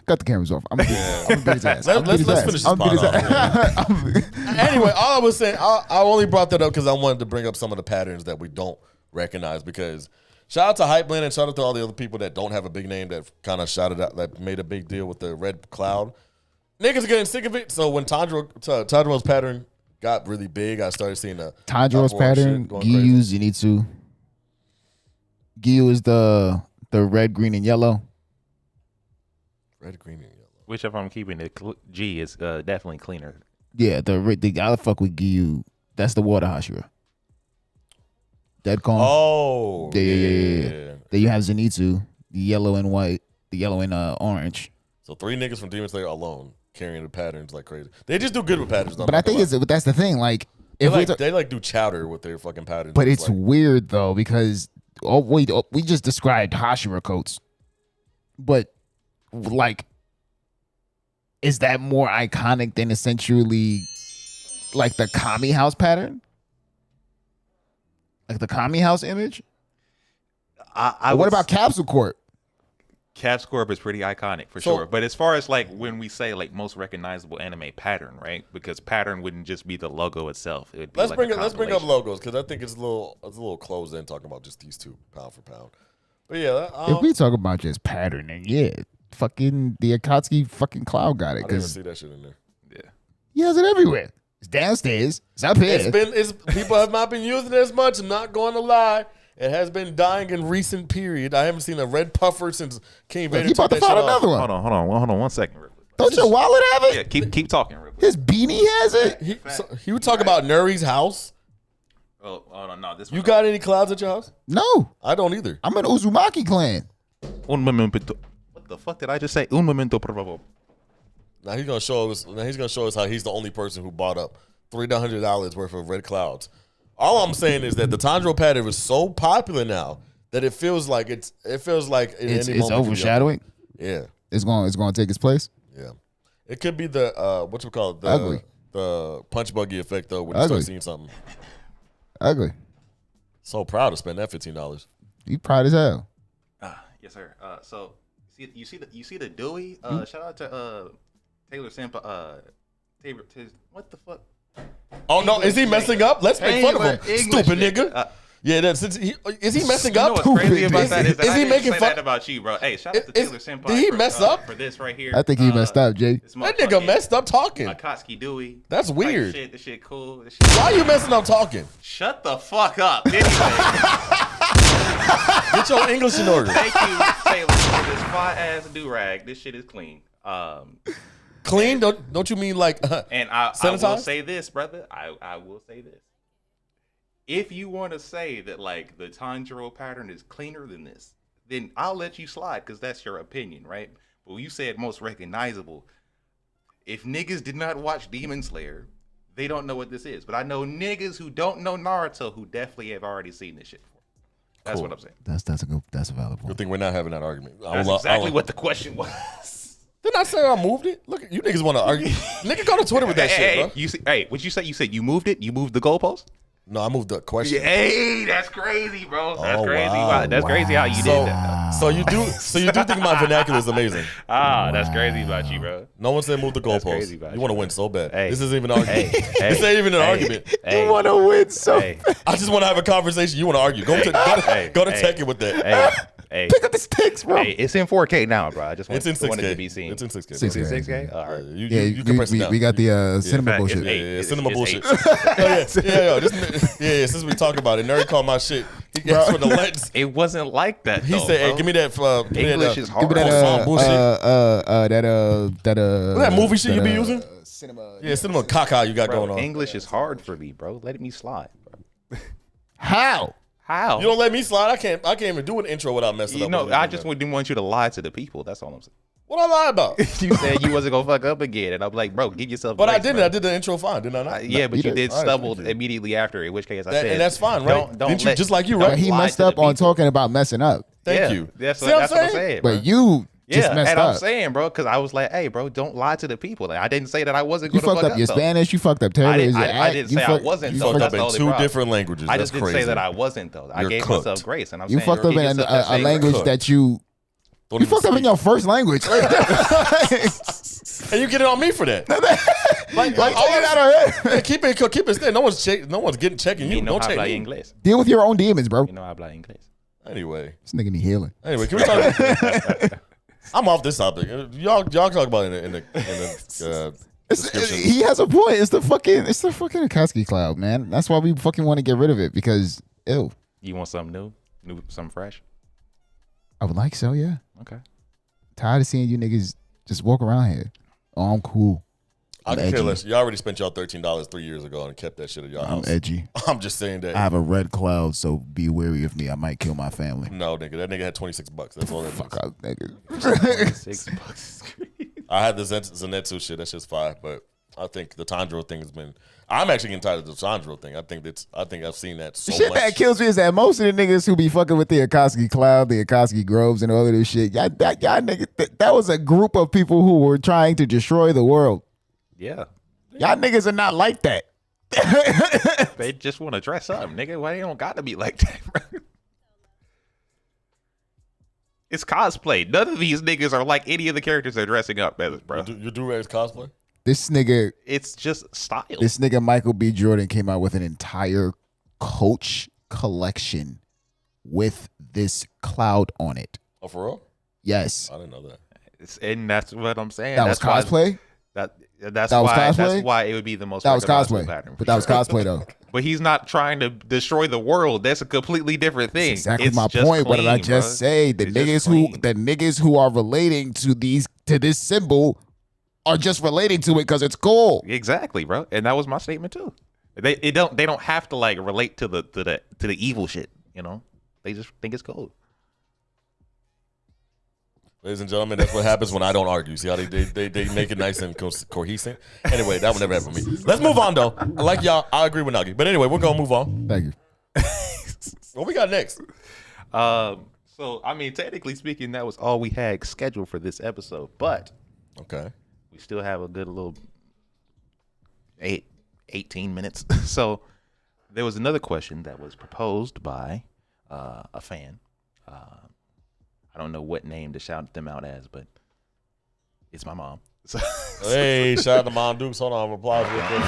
cut the cameras off. I'm gonna beat his ass. Let's finish this pod off. Anyway, all I was saying, I only brought that up because I wanted to bring up some of the patterns that we don't recognize. Because shout out to Hypeland and shout out to all the other people that don't have a big name that kind of shouted out, that made a big deal with the red cloud. Niggas are getting sick of it. So when Tanjiro's pattern got really big, I started seeing the Tanjiro's uproar pattern, shit going crazy. Gyu's Zenitsu. Gyu is the red, green, and yellow. Red, green, and yellow. Whichever I'm keeping it, G is definitely cleaner. Yeah, the I fuck with Gyu. That's the water Hashira. Dead calm. Oh, Yeah. Then you have Zenitsu, the yellow and white, the yellow and orange. So 3 niggas from Demon Slayer alone carrying the patterns like crazy. They just do good with patterns. Though, But I think that's the thing. Like, if they do chowder with their fucking patterns. but it's like, weird though because we just described Hashira coats, but like, is that more iconic than essentially like the Kami House pattern, like the Kami House image? What about Capsule Corp? Caps Corp is pretty iconic for So- sure. But as far as like when we say like most recognizable anime pattern, right? Because pattern wouldn't just be the logo itself. It would be let's like bring a up compilation. logos because I think it's a little closed in talking about just these two pound for pound. But yeah, If we talk about just pattern, then yeah, fucking the Akatsuki fucking cloud got it I didn't even because see that shit in there. Yeah. he has it everywhere. It's downstairs. It's up here. People have not been using it as much. I'm not going to lie. It has been dying in recent period. I haven't seen a red puffer since King Vader He took about to that shit find off. another one. Hold on 1 second. Real quick. Don't your wallet have it? Yeah, keep talking real quick. His beanie has it. He would talk about Nuri's house. Oh no, this You one. got any clouds at your house? No, I don't either. I'm an Uzumaki clan. Un momento. What the fuck did I just say? Un momento, por favor. Now he's gonna show us how he's the only person who bought up $300 worth of red clouds. All I'm saying is that the Tanjiro pattern is so popular now that it feels like it's any It's moment could be up. overshadowing. Yeah, It's going to take its place. yeah. It could be the what you call it, Ugly. the punch buggy effect though. When you Ugly. start seeing something, Ugly. so proud to spend that $15. You proud as hell. Yes, sir. So you see the Dewey. Shout out to Taylor Simpa. What the fuck? Oh no, is he messing up? Let's make fun of him, English stupid nigga. nigga. Yeah, is he messing You know up? what's crazy about that is that Is I he didn't making say fun? that about you, bro. Hey, shout out to Taylor Senpai. Did he mess up? For this right here? I think he messed up, Jay. This That nigga motherfucking messed up talking. Akatsuki Dewey. That's Type weird. Shit, this shit cool. This shit Why are you messing up talking? Shut the fuck up. Anyway, Get your English in order. thank you, Taylor, for this fly ass do rag. This shit is clean. Clean? Don't you mean like? And I will Sanitized? say this, brother. I will say this. If you want to say that like the Tanjiro pattern is cleaner than this, then I'll let you slide because that's your opinion, right? But when you said most recognizable, if niggas did not watch Demon Slayer, they don't know what this is. But I know niggas who don't know Naruto who definitely have already seen this shit before. That's Cool. what I'm saying. That's a valid Good point. thing we're not having that argument. That's exactly what the question was. Didn't I say I moved it? Look, you niggas want to argue. Nigga, go to Twitter with that shit, bro. You see, what you say? You said you moved it? You moved the goalpost? No, I moved the question. Hey, that's crazy, bro. That's Oh, crazy. wow. That's crazy how you did that. So you do think my vernacular is amazing. That's crazy about you, bro. No one said move the That's goalpost. crazy about You want to you, win so bad. Hey. This isn't even an argument. Hey, This ain't even an argument. Hey, You want to win so hey, I just want to have a conversation. You want to argue. Go to Tekken with that. hey, pick up the sticks, bro. hey, it's in 4K now, bro. I just want, It's in wanted 6K. to be seen. It's in 6K. 6K. All right. You can press it down. We got the cinema fact, bullshit. Yeah, cinema it's bullshit. eight. Yeah. Since we talk about it, Nerd called my shit. He asked for the lens. It wasn't like that. He though, said, "Hey, bro. give me that." English is hard. Give me that bullshit. that movie shit you be using? Cinema. Yeah, cinema caca you got Bro, going on. English is hard for me, bro. Let me slide, bro. How? How? You don't let me slide. I can't even do an intro without messing up. know, with I it. just didn't want you to lie to the people. That's all I'm saying. What I lie about? You said you wasn't gonna fuck up again, and I'm like, bro, give yourself. But I grace, didn't. bro. I did the intro fine, didn't I not? Yeah, but you did All right, stumble thank you. immediately after. In which case, I That- said, and that's fine, right? Don't Didn't you let- just like you, don't right? He lie messed to the up on people. talking about messing up, Thank Yeah, you. That's See what I'm saying? saying. Bro. but you just Yeah, messed and up. I'm saying, bro, because I was like, hey, bro, don't lie to the people. Like, I didn't say that I wasn't You going to fucked up your though. Spanish. You fucked up terribly. I didn't say I wasn't, You though. Fucked fucked up That's in the only two problem. different languages. I That's just didn't crazy. say that I wasn't, though. I You're gave cooked. myself grace, and I'm You saying fucked up give in yourself that a same language grace. that you. Don't You even fucked up in speak. your first language. And you get it on me for that. like Like, all take it this- out of it. Yeah, keep it there. No one's checking you. You know Don't how check habla me. inglés. Deal with your own demons, bro. You know how habla inglés. Anyway, This nigga need healing. can we talk? I'm off this topic. Y'all talk about it in the description. He has a point. It's the fucking Akatsuki cloud, man. That's why we fucking want to get rid of it because ew. You want something new, something fresh? I would like so, yeah. Okay. Tired of seeing you niggas just walk around here. Oh, I'm cool. I I'm can care edgy. less. Y'all already spent y'all $13 3 years ago and kept that shit at y'all I'm house. edgy. I'm just saying that. I have a red cloud, so be wary of me. I might kill my family. No, nigga, that nigga had $26. That's all that Fuck means. out, nigga. $6. I had the Zenitsu shit. That's just fire. But I think the Tanjiro thing has been. I'm actually getting tired of the Tanjiro thing. I think I've seen that so Shit much. that kills me is that most of the niggas who be fucking with the Akatsuki cloud, the Akatsuki groves, and all of this shit, y'all niggas, that was a group of people who were trying to destroy the world. Yeah. Y'all niggas are not like that. They just want to dress up, nigga. Why they don't got to be like that, bro? It's cosplay. None of these niggas are like any of the characters they're dressing up as, bro. You do Ray's cosplay? This nigga It's just style. Michael B. Jordan came out with an entire Coach collection with this cloud on it. Oh, for real? Yes. I didn't know that. And that's what I'm saying. That was That's cosplay? That's That was why. cosplay? That's why it would be the most. That was recognizable cosplay. pattern, But that was cosplay though. But he's not trying to destroy the world. That's a completely different thing. Exactly It's my just point. What did I clean, just bro. say? The It's just niggas who are relating to this symbol are just relating to it because it's cool. Exactly, bro. And that was my statement too. They don't have to like relate to the evil shit. You know, they just think it's cool. Ladies and gentlemen, that's what happens when I don't argue. See how they make it nice and cohesive? Anyway, that would never happen to me. Let's move on, though. I like y'all. I agree with Nagi. But anyway, we're going to move on. Thank you. What we got next? So, I mean, technically speaking, that was all we had scheduled for this episode. But Okay. we still have a good little 18 minutes. So there was another question that was proposed by a fan. I don't know what name to shout them out as, but it's my mom. So, Hey, shout out to Mom Dukes. Hold on. Applause real quick.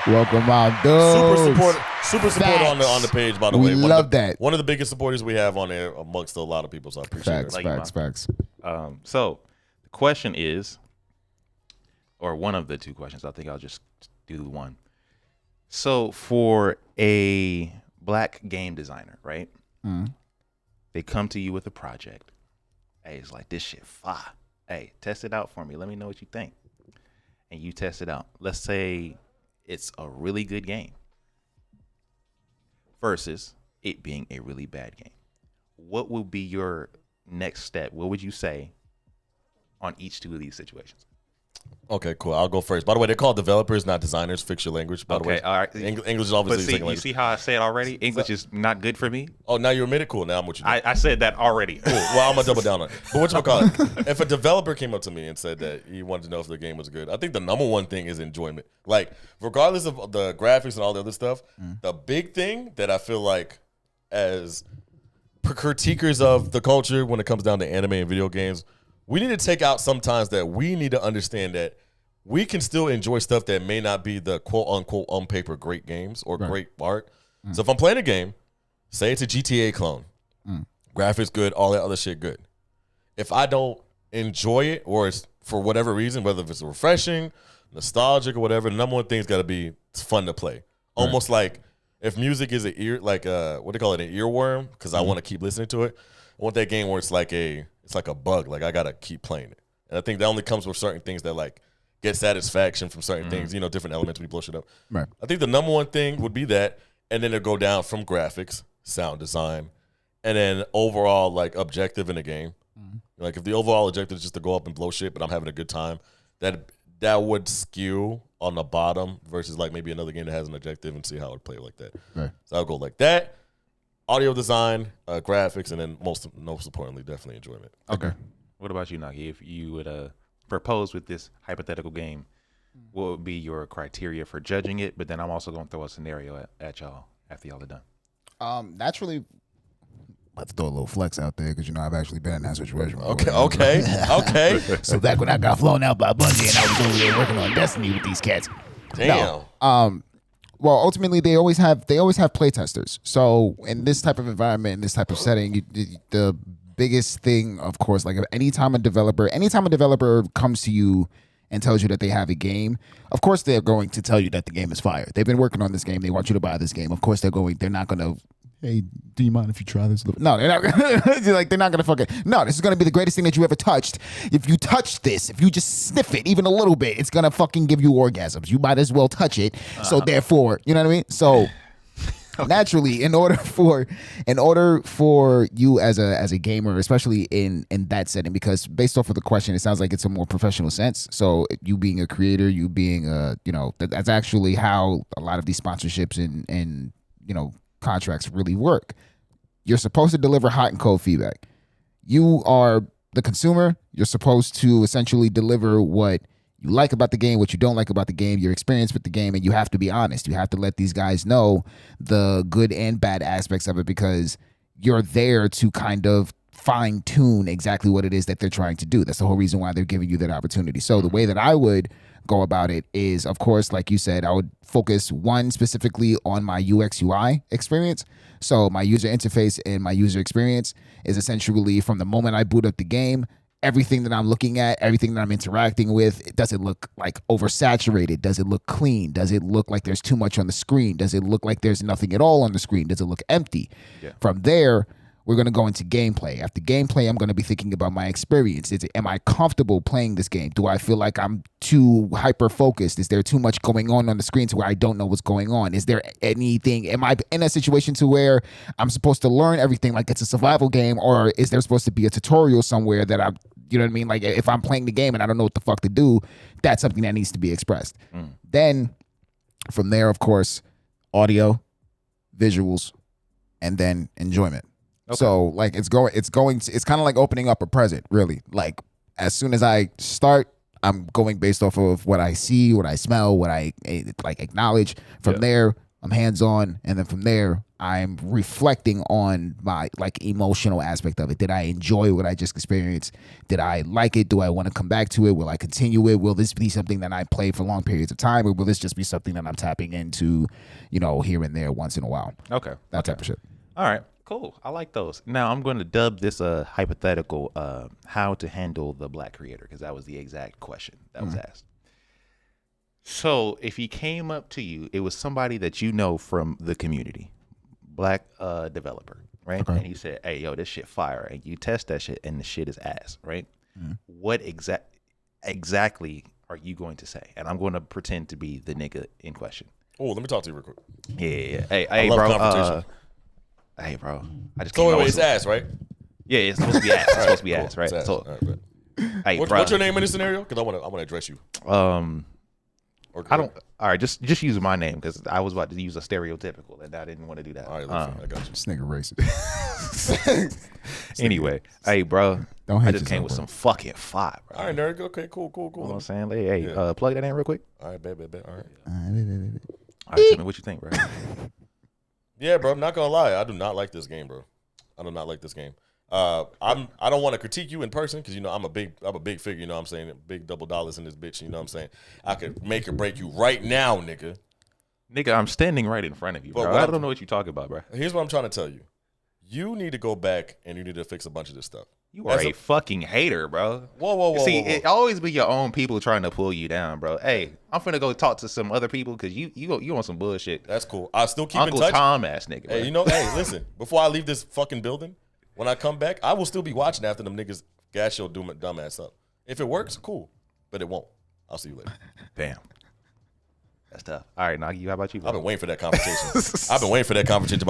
Welcome, Mom Dukes. Super support on the page, by the We way. One love of the, that. One of the biggest supporters we have on there amongst a lot of people, so I appreciate Facts, it. facts. so the question is, or one of the two questions, I think I'll just do one. So for a black game designer, right? They come to you with a project. Hey, it's like, this shit fire. Hey, test it out for me. Let me know what you think. And you test it out. Let's say it's a really good game versus it being a really bad game. What would be your next step? What would you say on each two of these situations? Okay, cool. I'll go first. By the way, they call developers, not designers. Fix your language, by the way. all right. English is obviously But see, second you language. see how I said already? English is not good for me. Oh, now you admit it? Cool. Now I'm what you do. I said that already. Cool. Well, I'm going to double down on it. But whatchamacallit, if a developer came up to me and said that he wanted to know if the game was good, I think the number one thing is enjoyment. Like, regardless of the graphics and all the other stuff, the big thing that I feel like as critiquers of the culture when it comes down to anime and video games, we need to take out sometimes that we need to understand that we can still enjoy stuff that may not be the quote unquote on paper great games or great art. So if I'm playing a game, say it's a GTA clone, graphics good, all that other shit good. If I don't enjoy it or it's for whatever reason, whether it's refreshing, nostalgic or whatever, the number one thing's got to be it's fun to play. Almost like if music is an ear, like what they call it, an earworm, because I want to keep listening to it. I want that game where it's like a bug, like I gotta keep playing it. And I think that only comes with certain things that like get satisfaction from certain things, different elements when you blow shit up. Right. I think the number one thing would be that, and then it'll go down from graphics, sound design, and then overall like objective in the game. Like if the overall objective is just to go up and blow shit, but I'm having a good time, that would skew on the bottom versus like maybe another game that has an objective and see how it would play like that. Right. So I'll go like that. Audio design, graphics, and then most importantly, definitely enjoyment. Okay. What about you, Nagi? If you would propose with this hypothetical game, what would be your criteria for judging it? But then I'm also going to throw a scenario at y'all after y'all are done. Naturally, let's throw a little flex out there because I've actually been in that situation. Okay. So back when I got flown out by Bungie and I was over there working on Destiny with these cats. Damn. No. Well, ultimately, they always have playtesters. So in this type of environment, in this type of setting, the biggest thing, of course, like anytime a developer comes to you and tells you that they have a game, of course they're going to tell you that the game is fire. They've been working on this game. They want you to buy this game. Of course they're not going to, hey, do you mind if you try this? No, they're not they're not going to fucking, no, this is going to be the greatest thing that you ever touched. If you touch this, if you just sniff it even a little bit, it's going to fucking give you orgasms. You might as well touch it. So therefore, you know what I mean? So naturally, in order for you as a gamer, especially in that setting, because based off of the question, it sounds like it's a more professional sense. So you being a creator, you being that's actually how a lot of these sponsorships and contracts really work. You're supposed to deliver hot and cold feedback. You are the consumer. You're supposed to essentially deliver what you like about the game, what you don't like about the game, your experience with the game, and you have to be honest. You have to let these guys know the good and bad aspects of it because you're there to kind of fine tune exactly what it is that they're trying to do. That's the whole reason why they're giving you that opportunity. So the way that I would go about it is, of course, like you said, I would focus specifically on my UX UI experience. So my user interface and my user experience is essentially from the moment I boot up the game, everything that I'm looking at, everything that I'm interacting with, does it look like oversaturated? Does it look clean? Does it look like there's too much on the screen? Does it look like there's nothing at all on the screen? Does it look empty? Yeah. From there, we're going to go into gameplay. After gameplay, I'm going to be thinking about my experience. Am I comfortable playing this game? Do I feel like I'm too hyper-focused? Is there too much going on the screen to where I don't know what's going on? Is there anything? Am I in a situation to where I'm supposed to learn everything like it's a survival game, or is there supposed to be a tutorial somewhere that I'm, you know what I mean? Like if I'm playing the game and I don't know what the fuck to do, that's something that needs to be expressed. Then from there, of course, audio, visuals, and then enjoyment. Okay. So like it's kind of like opening up a present, really. Like as soon as I start, I'm going based off of what I see, what I smell, what I like acknowledge. From there, I'm hands-on, and then from there, I'm reflecting on my like emotional aspect of it. Did I enjoy what I just experienced? Did I like it? Do I want to come back to it? Will I continue it? Will this be something that I play for long periods of time, or will this just be something that I'm tapping into, here and there once in a while? Okay. That type of shit. All right. Cool. I like those. Now I'm going to dub this a hypothetical how to handle the black creator, because that was the exact question that was asked. So if he came up to you, it was somebody that you know from the community, black developer, right? Okay. And he said, hey, yo, this shit fire. And you test that shit and the shit is ass, right? What exactly are you going to say? And I'm going to pretend to be the nigga in question. Oh, let me talk to you real quick. Yeah. Hey, bro. Hey, bro. I just so wait, it's ass, right? Yeah, it's supposed to be ass. It's supposed to be ass, right? Ass. So, right, Hey, what's your name in this scenario? Because I want to address you. I don't. All right, just use my name because I was about to use a stereotypical and I didn't want to do that. All right, listen, I got you. This nigga racist. Anyway, hey, bro, Don't hate I just yourself, came with bro. some fucking fire, bro. All right, nerd. Okay, cool. You know what I'm saying? Hey, plug that in real quick. All right, bet. All right. All right, tell me what you think, bro. Yeah, bro. I'm not gonna lie. I do not like this game, bro. I do not like this game. I don't want to critique you in person because I'm a big figure. You know what I'm saying? Big double dollars in this bitch. You know what I'm saying? I could make or break you right now, nigga. Nigga, I'm standing right in front of you, bro. I don't know what you talking about, bro. Here's what I'm trying to tell you. You need to go back and you need to fix a bunch of this stuff. You are a fucking hater, bro. Whoa. See, it always be your own people trying to pull you down, bro. Hey, I'm finna go talk to some other people because you on some bullshit. That's cool. I still keep Uncle in touch. Tom ass nigga. Hey, bro. hey, listen. Before I leave this fucking building, when I come back, I will still be watching after them niggas gas your dumb ass up. If it works, cool. But it won't. I'll see you later. Damn. That's tough. All right, Nagi, how about you, bro? I've been waiting for that conversation. By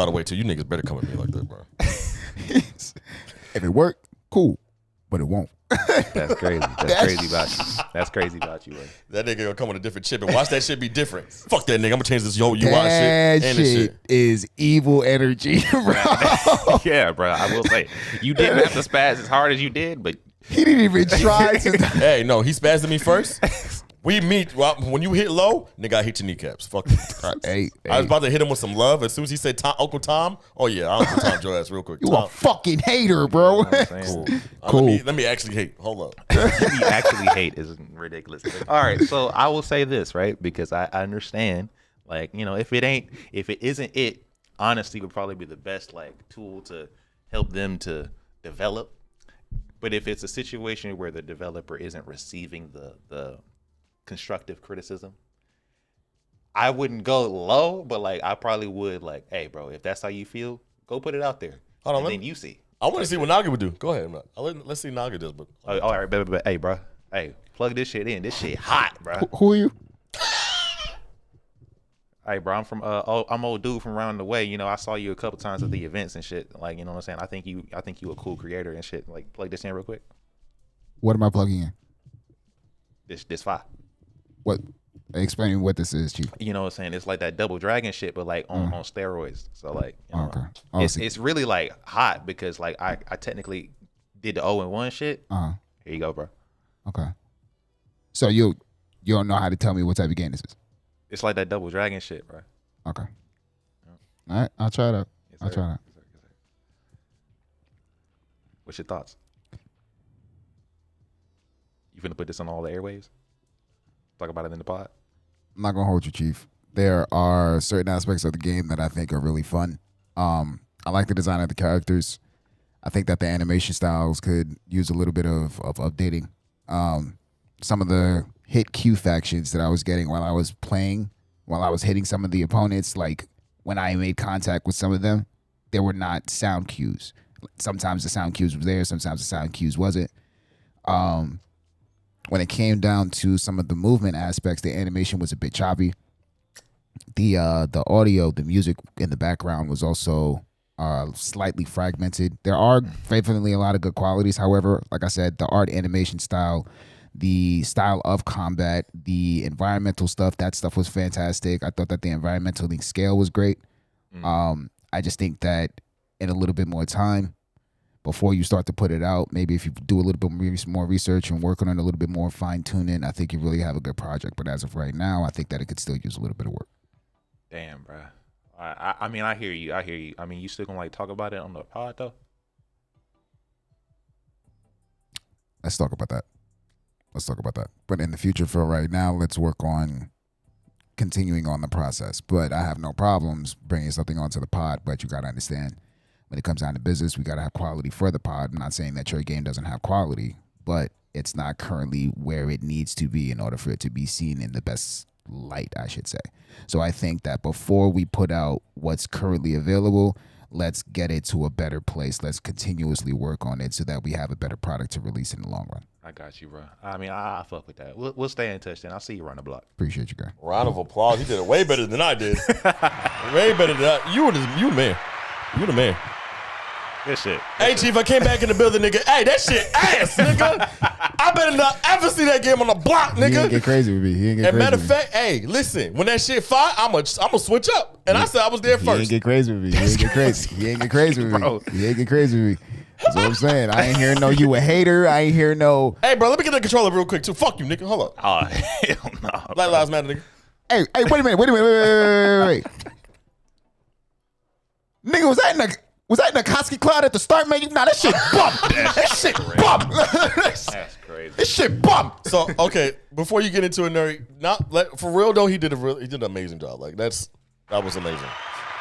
the way, too. You niggas better come at me like that, bro. If it worked, cool, but it won't. That's crazy. That's crazy about you. That's crazy about you, bro. That nigga gonna come with a different chip and watch that shit be different. Fuck that nigga. I'm gonna change this UI shit That and this shit. is evil energy, bro. Yeah, bro. I will say you didn't have to spaz as hard as you did, but He didn't even try to. Hey, no, he spazzed at me first. We meet when you hit low, nigga. I hit your kneecaps. Fuck you. Hey, I was about to hit him with some love. As soon as he said Uncle Tom, oh yeah, I Uncle Tom your ass real quick. you Tom. a fucking hater, bro. Cool. Cool. Let me actually hate. Hold up. you actually hate is ridiculous. All right, so I will say this, right? Because I understand, like, if it isn't it, honesty would probably be the best tool to help them to develop. But if it's a situation where the developer isn't receiving the constructive criticism, I wouldn't go low, but I probably would hey, bro, if that's how you feel, go put it out there. Hold on, and then you see. I want to see what Naga would do. Go ahead, man. Let's see Naga does. But All right, but hey, bro, hey, plug this shit in. This shit hot, bro. Who are you? Hey, bro, I'm from I'm old dude from around the way. I saw you a couple times at the events and shit. You know what I'm saying? I think you a cool creator and shit. Plug this in real quick. What am I plugging in? This fire. What? Explain what this is, Chief. You know what I'm saying? It's like that Double Dragon shit, but on steroids. So Okay. it's really hot because I technically did the 0-1 shit. Here you go, bro. Okay. So you don't know how to tell me what type of game this is? It's like that Double Dragon shit, bro. Okay. All right, I'll try it out. I'll try it out. Yes, sir. What's your thoughts? You finna put this on all the airwaves? Talk about it in the pod? I'm not gonna hold you, Chief. There are certain aspects of the game that I think are really fun. I like the design of the characters. I think that the animation styles could use a little bit of updating. Some of the hit Q factions that I was getting while I was playing, while I was hitting some of the opponents, when I made contact with some of them, they were not sound cues. Sometimes the sound cues was there, sometimes the sound cues wasn't. When it came down to some of the movement aspects, the animation was a bit choppy. The audio, the music in the background was also slightly fragmented. There are definitely a lot of good qualities. However, like I said, the art animation style, the style of combat, the environmental stuff, that stuff was fantastic. I thought that the environmental scale was great. I just think that in a little bit more time, before you start to put it out, maybe if you do a little bit more research and work on it a little bit more, fine-tuning, I think you really have a good project. But as of right now, I think that it could still use a little bit of work. Damn, bro. I mean, I hear you. I mean, you still gonna talk about it on the pod, though? Let's talk about that. But in the future, for right now, let's work on continuing on the process. But I have no problems bringing something onto the pod, but you got to understand, when it comes down to business, we got to have quality for the pod. I'm not saying that your game doesn't have quality, but it's not currently where it needs to be in order for it to be seen in the best light, I should say. So I think that before we put out what's currently available, let's get it to a better place. Let's continuously work on it so that we have a better product to release in the long run. I got you, bro. I mean, I fuck with that. We'll stay in touch then. I'll see you around the block. Appreciate you, guy. Round of applause. He did it way better than I did. Way better than I. You the man. You the man. Good shit. Hey, Chief, I came back in the building, nigga. Hey, that shit ass, nigga. I better not ever see that game on the block, nigga. He ain't get crazy with me. He ain't get And crazy matter of with me. fact, hey, listen, when that shit fire, I'm going to switch up. And I said I was there He ain't first. get crazy with me. He ain't get crazy. He ain't get crazy with me. Bro. He ain't get crazy with me. That's what I'm saying. I ain't hearing no you a hater. I ain't hearing no. Hey, bro, let me get the controller real quick, too. Fuck you, nigga. Hold up. Oh, hell no. Black Lives Matter, nigga. Hey, wait a minute. Wait. Nigga, was that in the Koski Cloud at the start, man? Nah, that shit bump. That shit bump. That's crazy. This shit bump. So, okay, before you get into it, Nuri, for real though, he did an amazing job. Like that was amazing.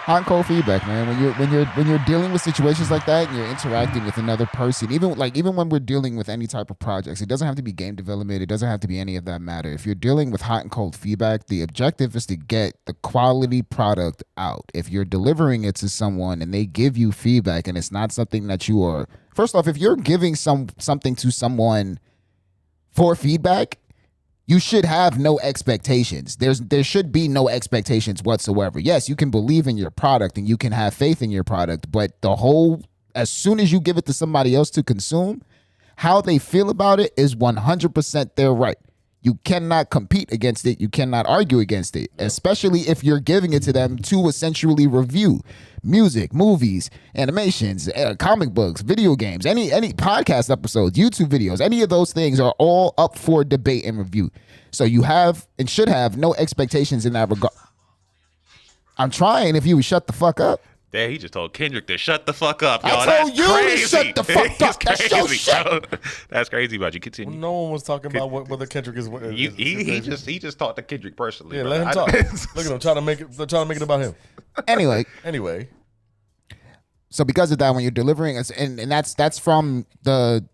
Hot and cold feedback, man. When you're dealing with situations like that and you're interacting with another person, even when we're dealing with any type of projects, it doesn't have to be game development. It doesn't have to be any of that matter. If you're dealing with hot and cold feedback, the objective is to get the quality product out. If you're delivering it to someone and they give you feedback and it's not something that you are, first off, if you're giving something to someone for feedback, you should have no expectations. There should be no expectations whatsoever. Yes, you can believe in your product and you can have faith in your product, but as soon as you give it to somebody else to consume, how they feel about it is 100% their right. You cannot compete against it. You cannot argue against it, especially if you're giving it to them to essentially review music, movies, animations, comic books, video games, any podcast episodes, YouTube videos. Any of those things are all up for debate and review. So you have and should have no expectations in that regard. I'm trying. If you would shut the fuck up. Damn, he just told Kendrick to shut the fuck up, y'all. I told That's you crazy. to shut the fuck up. That's your shit. Bro. That's crazy about you. Continue. No one was talking about whether Kendrick is. He just talked to Kendrick personally. Yeah, bro. let him talk. Look at him trying to make it about him. Anyway. So because of that, when you're delivering, and that's from the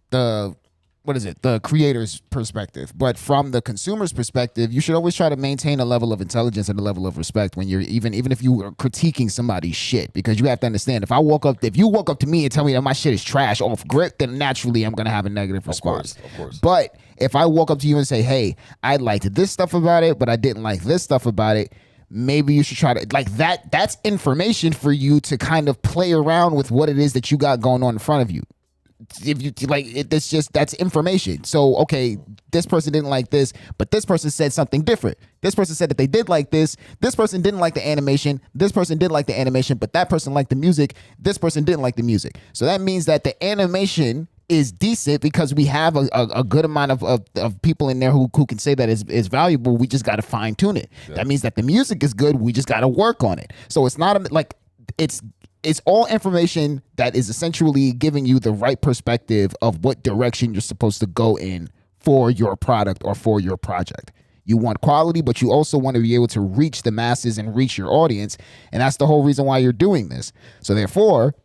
creator's perspective, but from the consumer's perspective, you should always try to maintain a level of intelligence and a level of respect when you're even if you are critiquing somebody's shit, because you have to understand if you walk up to me and tell me that my shit is trash off grip, then naturally I'm gonna have a negative response. Of course. But if I walk up to you and say, hey, I liked this stuff about it, but I didn't like this stuff about it, maybe you should try to like that. That's information for you to kind of play around with what it is that you got going on in front of you. If you like it, that's information. So, okay, this person didn't like this, but this person said something different. This person said that they did like this. This person didn't like the animation. This person did like the animation, but that person liked the music. This person didn't like the music. So that means that the animation is decent because we have a good amount of people in there who can say that is valuable. We just got to fine tune it. Yeah. That means that the music is good. We just got to work on it. So it's not like it's all information that is essentially giving you the right perspective of what direction you're supposed to go in for your product or for your project. You want quality, but you also want to be able to reach the masses and reach your audience. And that's the whole reason why you're doing this. So therefore,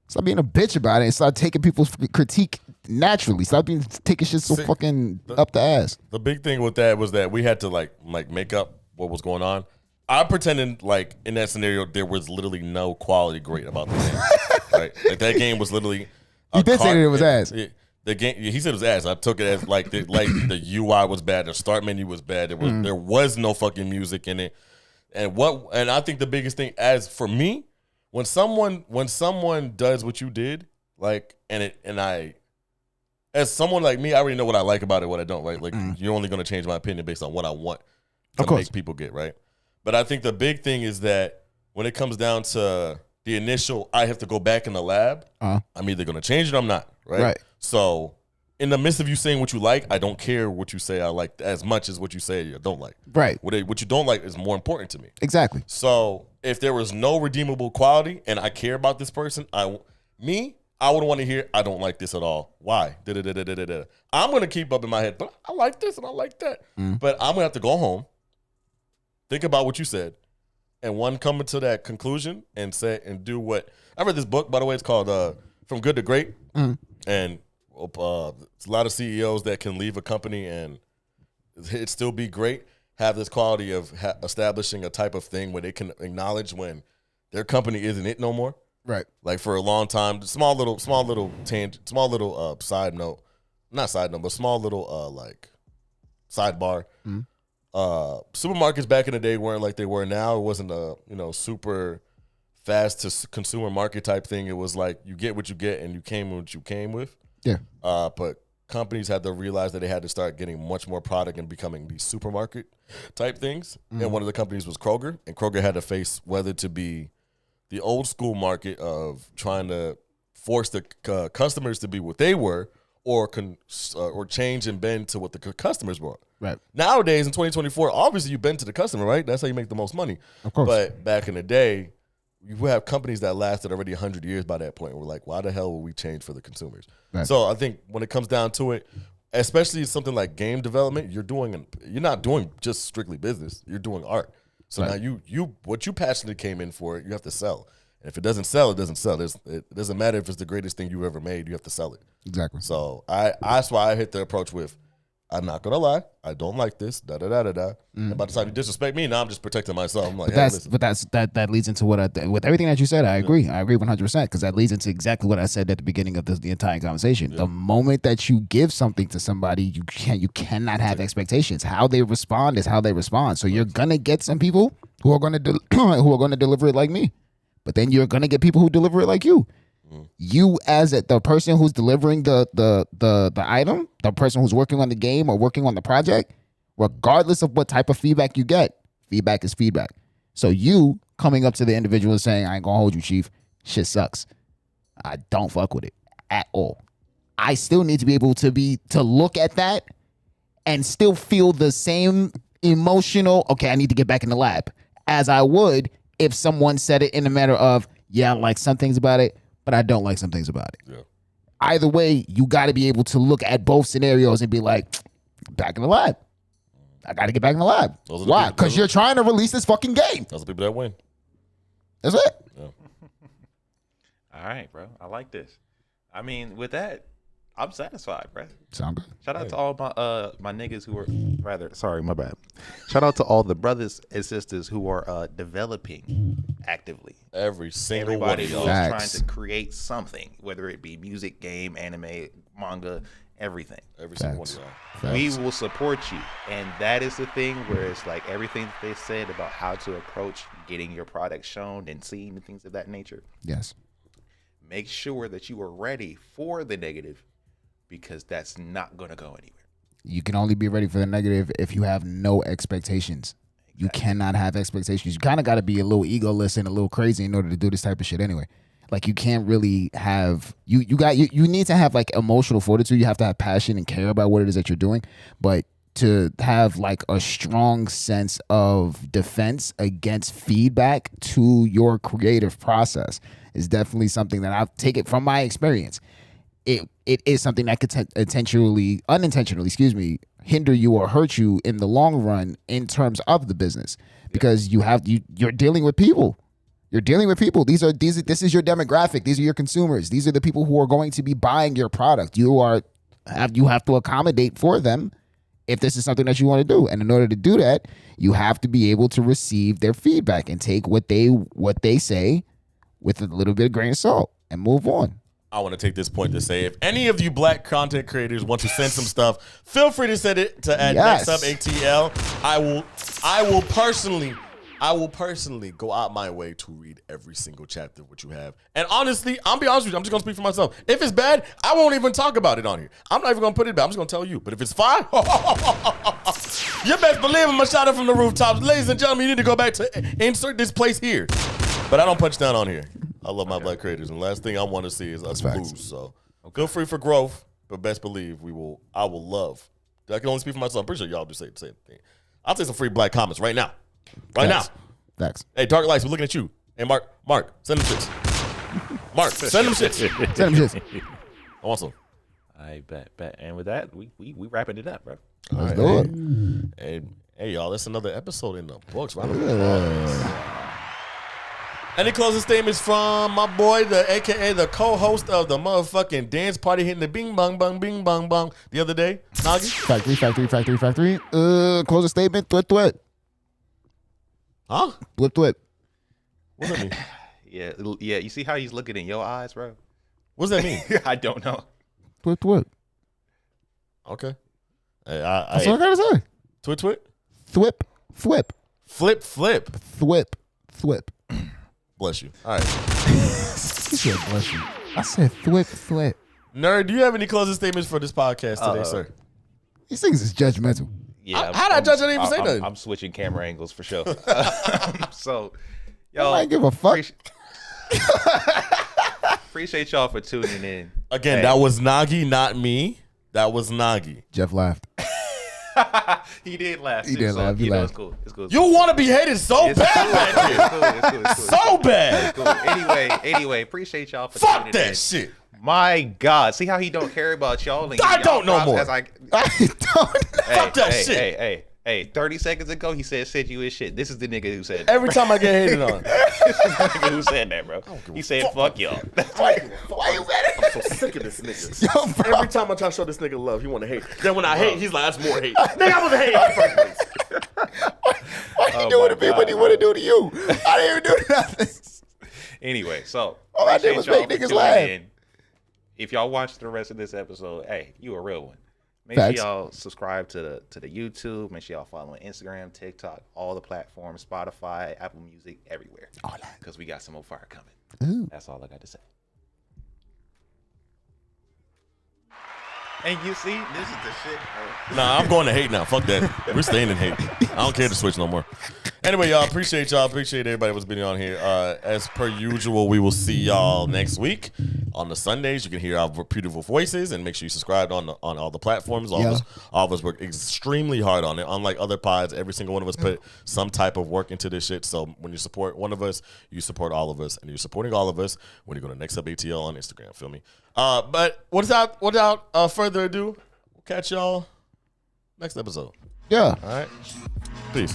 stop being a bitch about it and start taking people's critique naturally. Stop taking shit so fucking up the ass. The big thing with that was that we had to like make up what was going on. I pretended like in that scenario there was literally no quality great about the game. Right? Like that game was literally. You did say that it was ass. The game, he said it was ass. I took it as like the UI was bad, the start menu was bad. There was no fucking music in it, and I think the biggest thing, as for me, when someone does what you did, like as someone like me, I already know what I like about it, what I don't, right? Like you're only gonna change my opinion based on what I want to make people get, right? But I think the big thing is that when it comes down to the initial, I have to go back in the lab. I'm either gonna change it or I'm not, right? So in the midst of you saying what you like, I don't care what you say I like as much as what you say you don't like. Right. What you don't like is more important to me. Exactly. So if there was no redeemable quality and I care about this person, I would want to hear, I don't like this at all. Why? I'm going to keep up in my head, but I like this and I like that. But I'm going to have to go home, think about what you said, and come to that conclusion and say and do what. I read this book, by the way. It's called From Good to Great. And it's a lot of CEOs that can leave a company and it still be great, have this quality of establishing a type of thing where they can acknowledge when their company isn't it no more. Right. Like for a long time, small little side note, not side note, but small little like sidebar. Supermarkets back in the day weren't like they were now. It wasn't a super fast to consumer market type thing. It was like you get what you get and you came with what you came with. Yeah. But companies had to realize that they had to start getting much more product and becoming these supermarket type things. And one of the companies was Kroger, and Kroger had to face whether to be the old school market of trying to force the customers to be what they were, or change and bend to what the customers were. Right. Nowadays in 2024, obviously you bend to the customer, right? That's how you make the most money. Of course. But back in the day, you have companies that lasted already 100 years by that point. We're like, why the hell will we change for the consumers? Right. So I think when it comes down to it, especially something like game development, you're not doing just strictly business. You're doing art. So Right. now what you passionately came in for, you have to sell. And if it doesn't sell, it doesn't sell. It doesn't matter if it's the greatest thing you've ever made. You have to sell it. Exactly. So that's why I hit the approach with, I'm not gonna lie, I don't like this. And by the time you disrespect me, now I'm just protecting myself. I'm like, that leads into with everything that you said. I agree. I agree 100% because that leads into exactly what I said at the beginning of the entire conversation. Yeah. The moment that you give something to somebody, you cannot have expectations. How they respond is how they respond. So you're gonna get some people who are gonna deliver it like me, but then you're gonna get people who deliver it like you. You as the person who's delivering the item, the person who's working on the game or working on the project, regardless of what type of feedback you get, feedback is feedback. So you coming up to the individual and saying, I ain't gonna hold you, chief, shit sucks. I don't fuck with it at all. I still need to be able to look at that and still feel the same emotional, okay, I need to get back in the lab, as I would if someone said it in a matter of, yeah, I like some things about it, but I don't like some things about it. Yeah. Either way, you got to be able to look at both scenarios and be like, back in the lab. I got to get back in the lab. Why? Because you're trying to release this fucking game. Those are the people that win. That's it. Yeah. All right, bro. I like this. I mean, with that, I'm satisfied, bro. Sound good. Shout out to all my niggas who are sorry, my bad. Shout out to all the brothers and sisters who are developing actively. Every single Everybody one who's of trying Facts. to create something, whether it be music, game, anime, manga, everything. Every single one of y'all. We will support you. And that is the thing where it's like everything that they said about how to approach getting your product shown and seen and things of that nature. Yes. Make sure that you are ready for the negative, because that's not going to go anywhere. You can only be ready for the negative if you have no expectations. Exactly. You cannot have expectations. You kind of got to be a little egoless and a little crazy in order to do this type of shit anyway. Like, you can't really have you need to have like emotional fortitude. You have to have passion and care about what it is that you're doing, but to have like a strong sense of defense against feedback to your creative process is definitely something that I've taken from my experience. It is something that could unintentionally, hinder you or hurt you in the long run in terms of the business, because you're dealing with people. You're dealing with people. This is your demographic. These are your consumers. These are the people who are going to be buying your product. You have to accommodate for them if this is something that you want to do. And in order to do that, you have to be able to receive their feedback and take what they say with a little bit of grain of salt and move on. I want to take this point to say, if any of you black content creators want to send some stuff, feel free to send it to NexhubAtl. I will personally go out my way to read every single chapter of what you have. And honestly, I'll be honest with you, I'm just gonna speak for myself. If it's bad, I won't even talk about it on here. I'm not even gonna put it back. I'm just gonna tell you. But if it's fine, you best believe I'm gonna shout it from the rooftops. Ladies and gentlemen, you need to go back to insert this place here. But I don't punch down on here. I love my black creators, and the last thing I want to see is us lose. So feel free for growth, but best believe I will love. I can only speak for myself. I'm pretty sure y'all do say the same thing. I'll take some free black comments right now. Facts. Now. Hey, Target Lights, we're looking at you. Hey, Mark, send them shits. Mark, send them shits. Send them shits. Awesome. I bet. And with that, we wrapping it up, bro. Let's do it. Hey, y'all, that's another episode in the books. Right? Any closing statements from my boy, aka the co-host of the motherfucking dance party hitting the bing bong the other day? Nagi? Factory. Closing statement. Twit. Huh? Twit. What's that mean? Yeah. You see how he's looking in your eyes, bro? What's that mean? I don't know. Twit. Okay. Hey, That's what I gotta say. Twit. Thwip. Flip. Thwip. Bless you. All right. He said bless you. I said thwip. Nerd, do you have any closing statements for this podcast today, sir? These things is judgmental. Yeah, How did I judge? I didn't even say nothing. I'm switching camera angles for sure. So, yo, I give a fuck. Appreciate y'all for tuning in. Again, that was Nagi, not me. That was Nagi. Jeff laughed. He did laugh. He did laugh. He laughed. It's cool. It's cool. You want to be hated so bad, It's cool. so bad. Cool. Anyway, appreciate y'all for Fuck tuning that in. shit. My God, see how he don't care about y'all? And I y'all don't know props more. as I don't. Fuck that shit. Hey, 30 seconds ago, he said you his shit. This is the nigga who said that. Every time I get hated on. This is the nigga who said that, bro. He said, fuck y'all. Why you mad at I'm so sick of this nigga. Yo, bro. Every time I try to show this nigga love, he want to hate. Then when I hate, he's like, that's more hate. Nigga, I wasn't hating in the first place. Why you doing to me what he want to do to you? I didn't even do nothing. Anyway, so All I did was make niggas laugh. If y'all watch the rest of this episode, hey, you a real one. Make Facts. sure y'all subscribe to the YouTube. Make sure y'all follow on Instagram, TikTok, all the platforms, Spotify, Apple Music, everywhere. Because we got some more fire coming. Ooh. That's all I got to say. And you see, this is the shit. Nah, I'm going to hate now. Fuck that. We're staying in hate. I don't care to switch no more. Anyway, y'all, appreciate y'all. Appreciate everybody who's been on here. As per usual, we will see y'all next week. On the Sundays, you can hear our beautiful voices, and make sure you subscribe on all the platforms. All of us work extremely hard on it. Unlike other pods, every single one of us put some type of work into this shit. So when you support one of us, you support all of us, and you're supporting all of us when you go to NexhubAtl on Instagram. Feel me? But without further ado, we'll catch y'all next episode. Yeah. All right. Peace.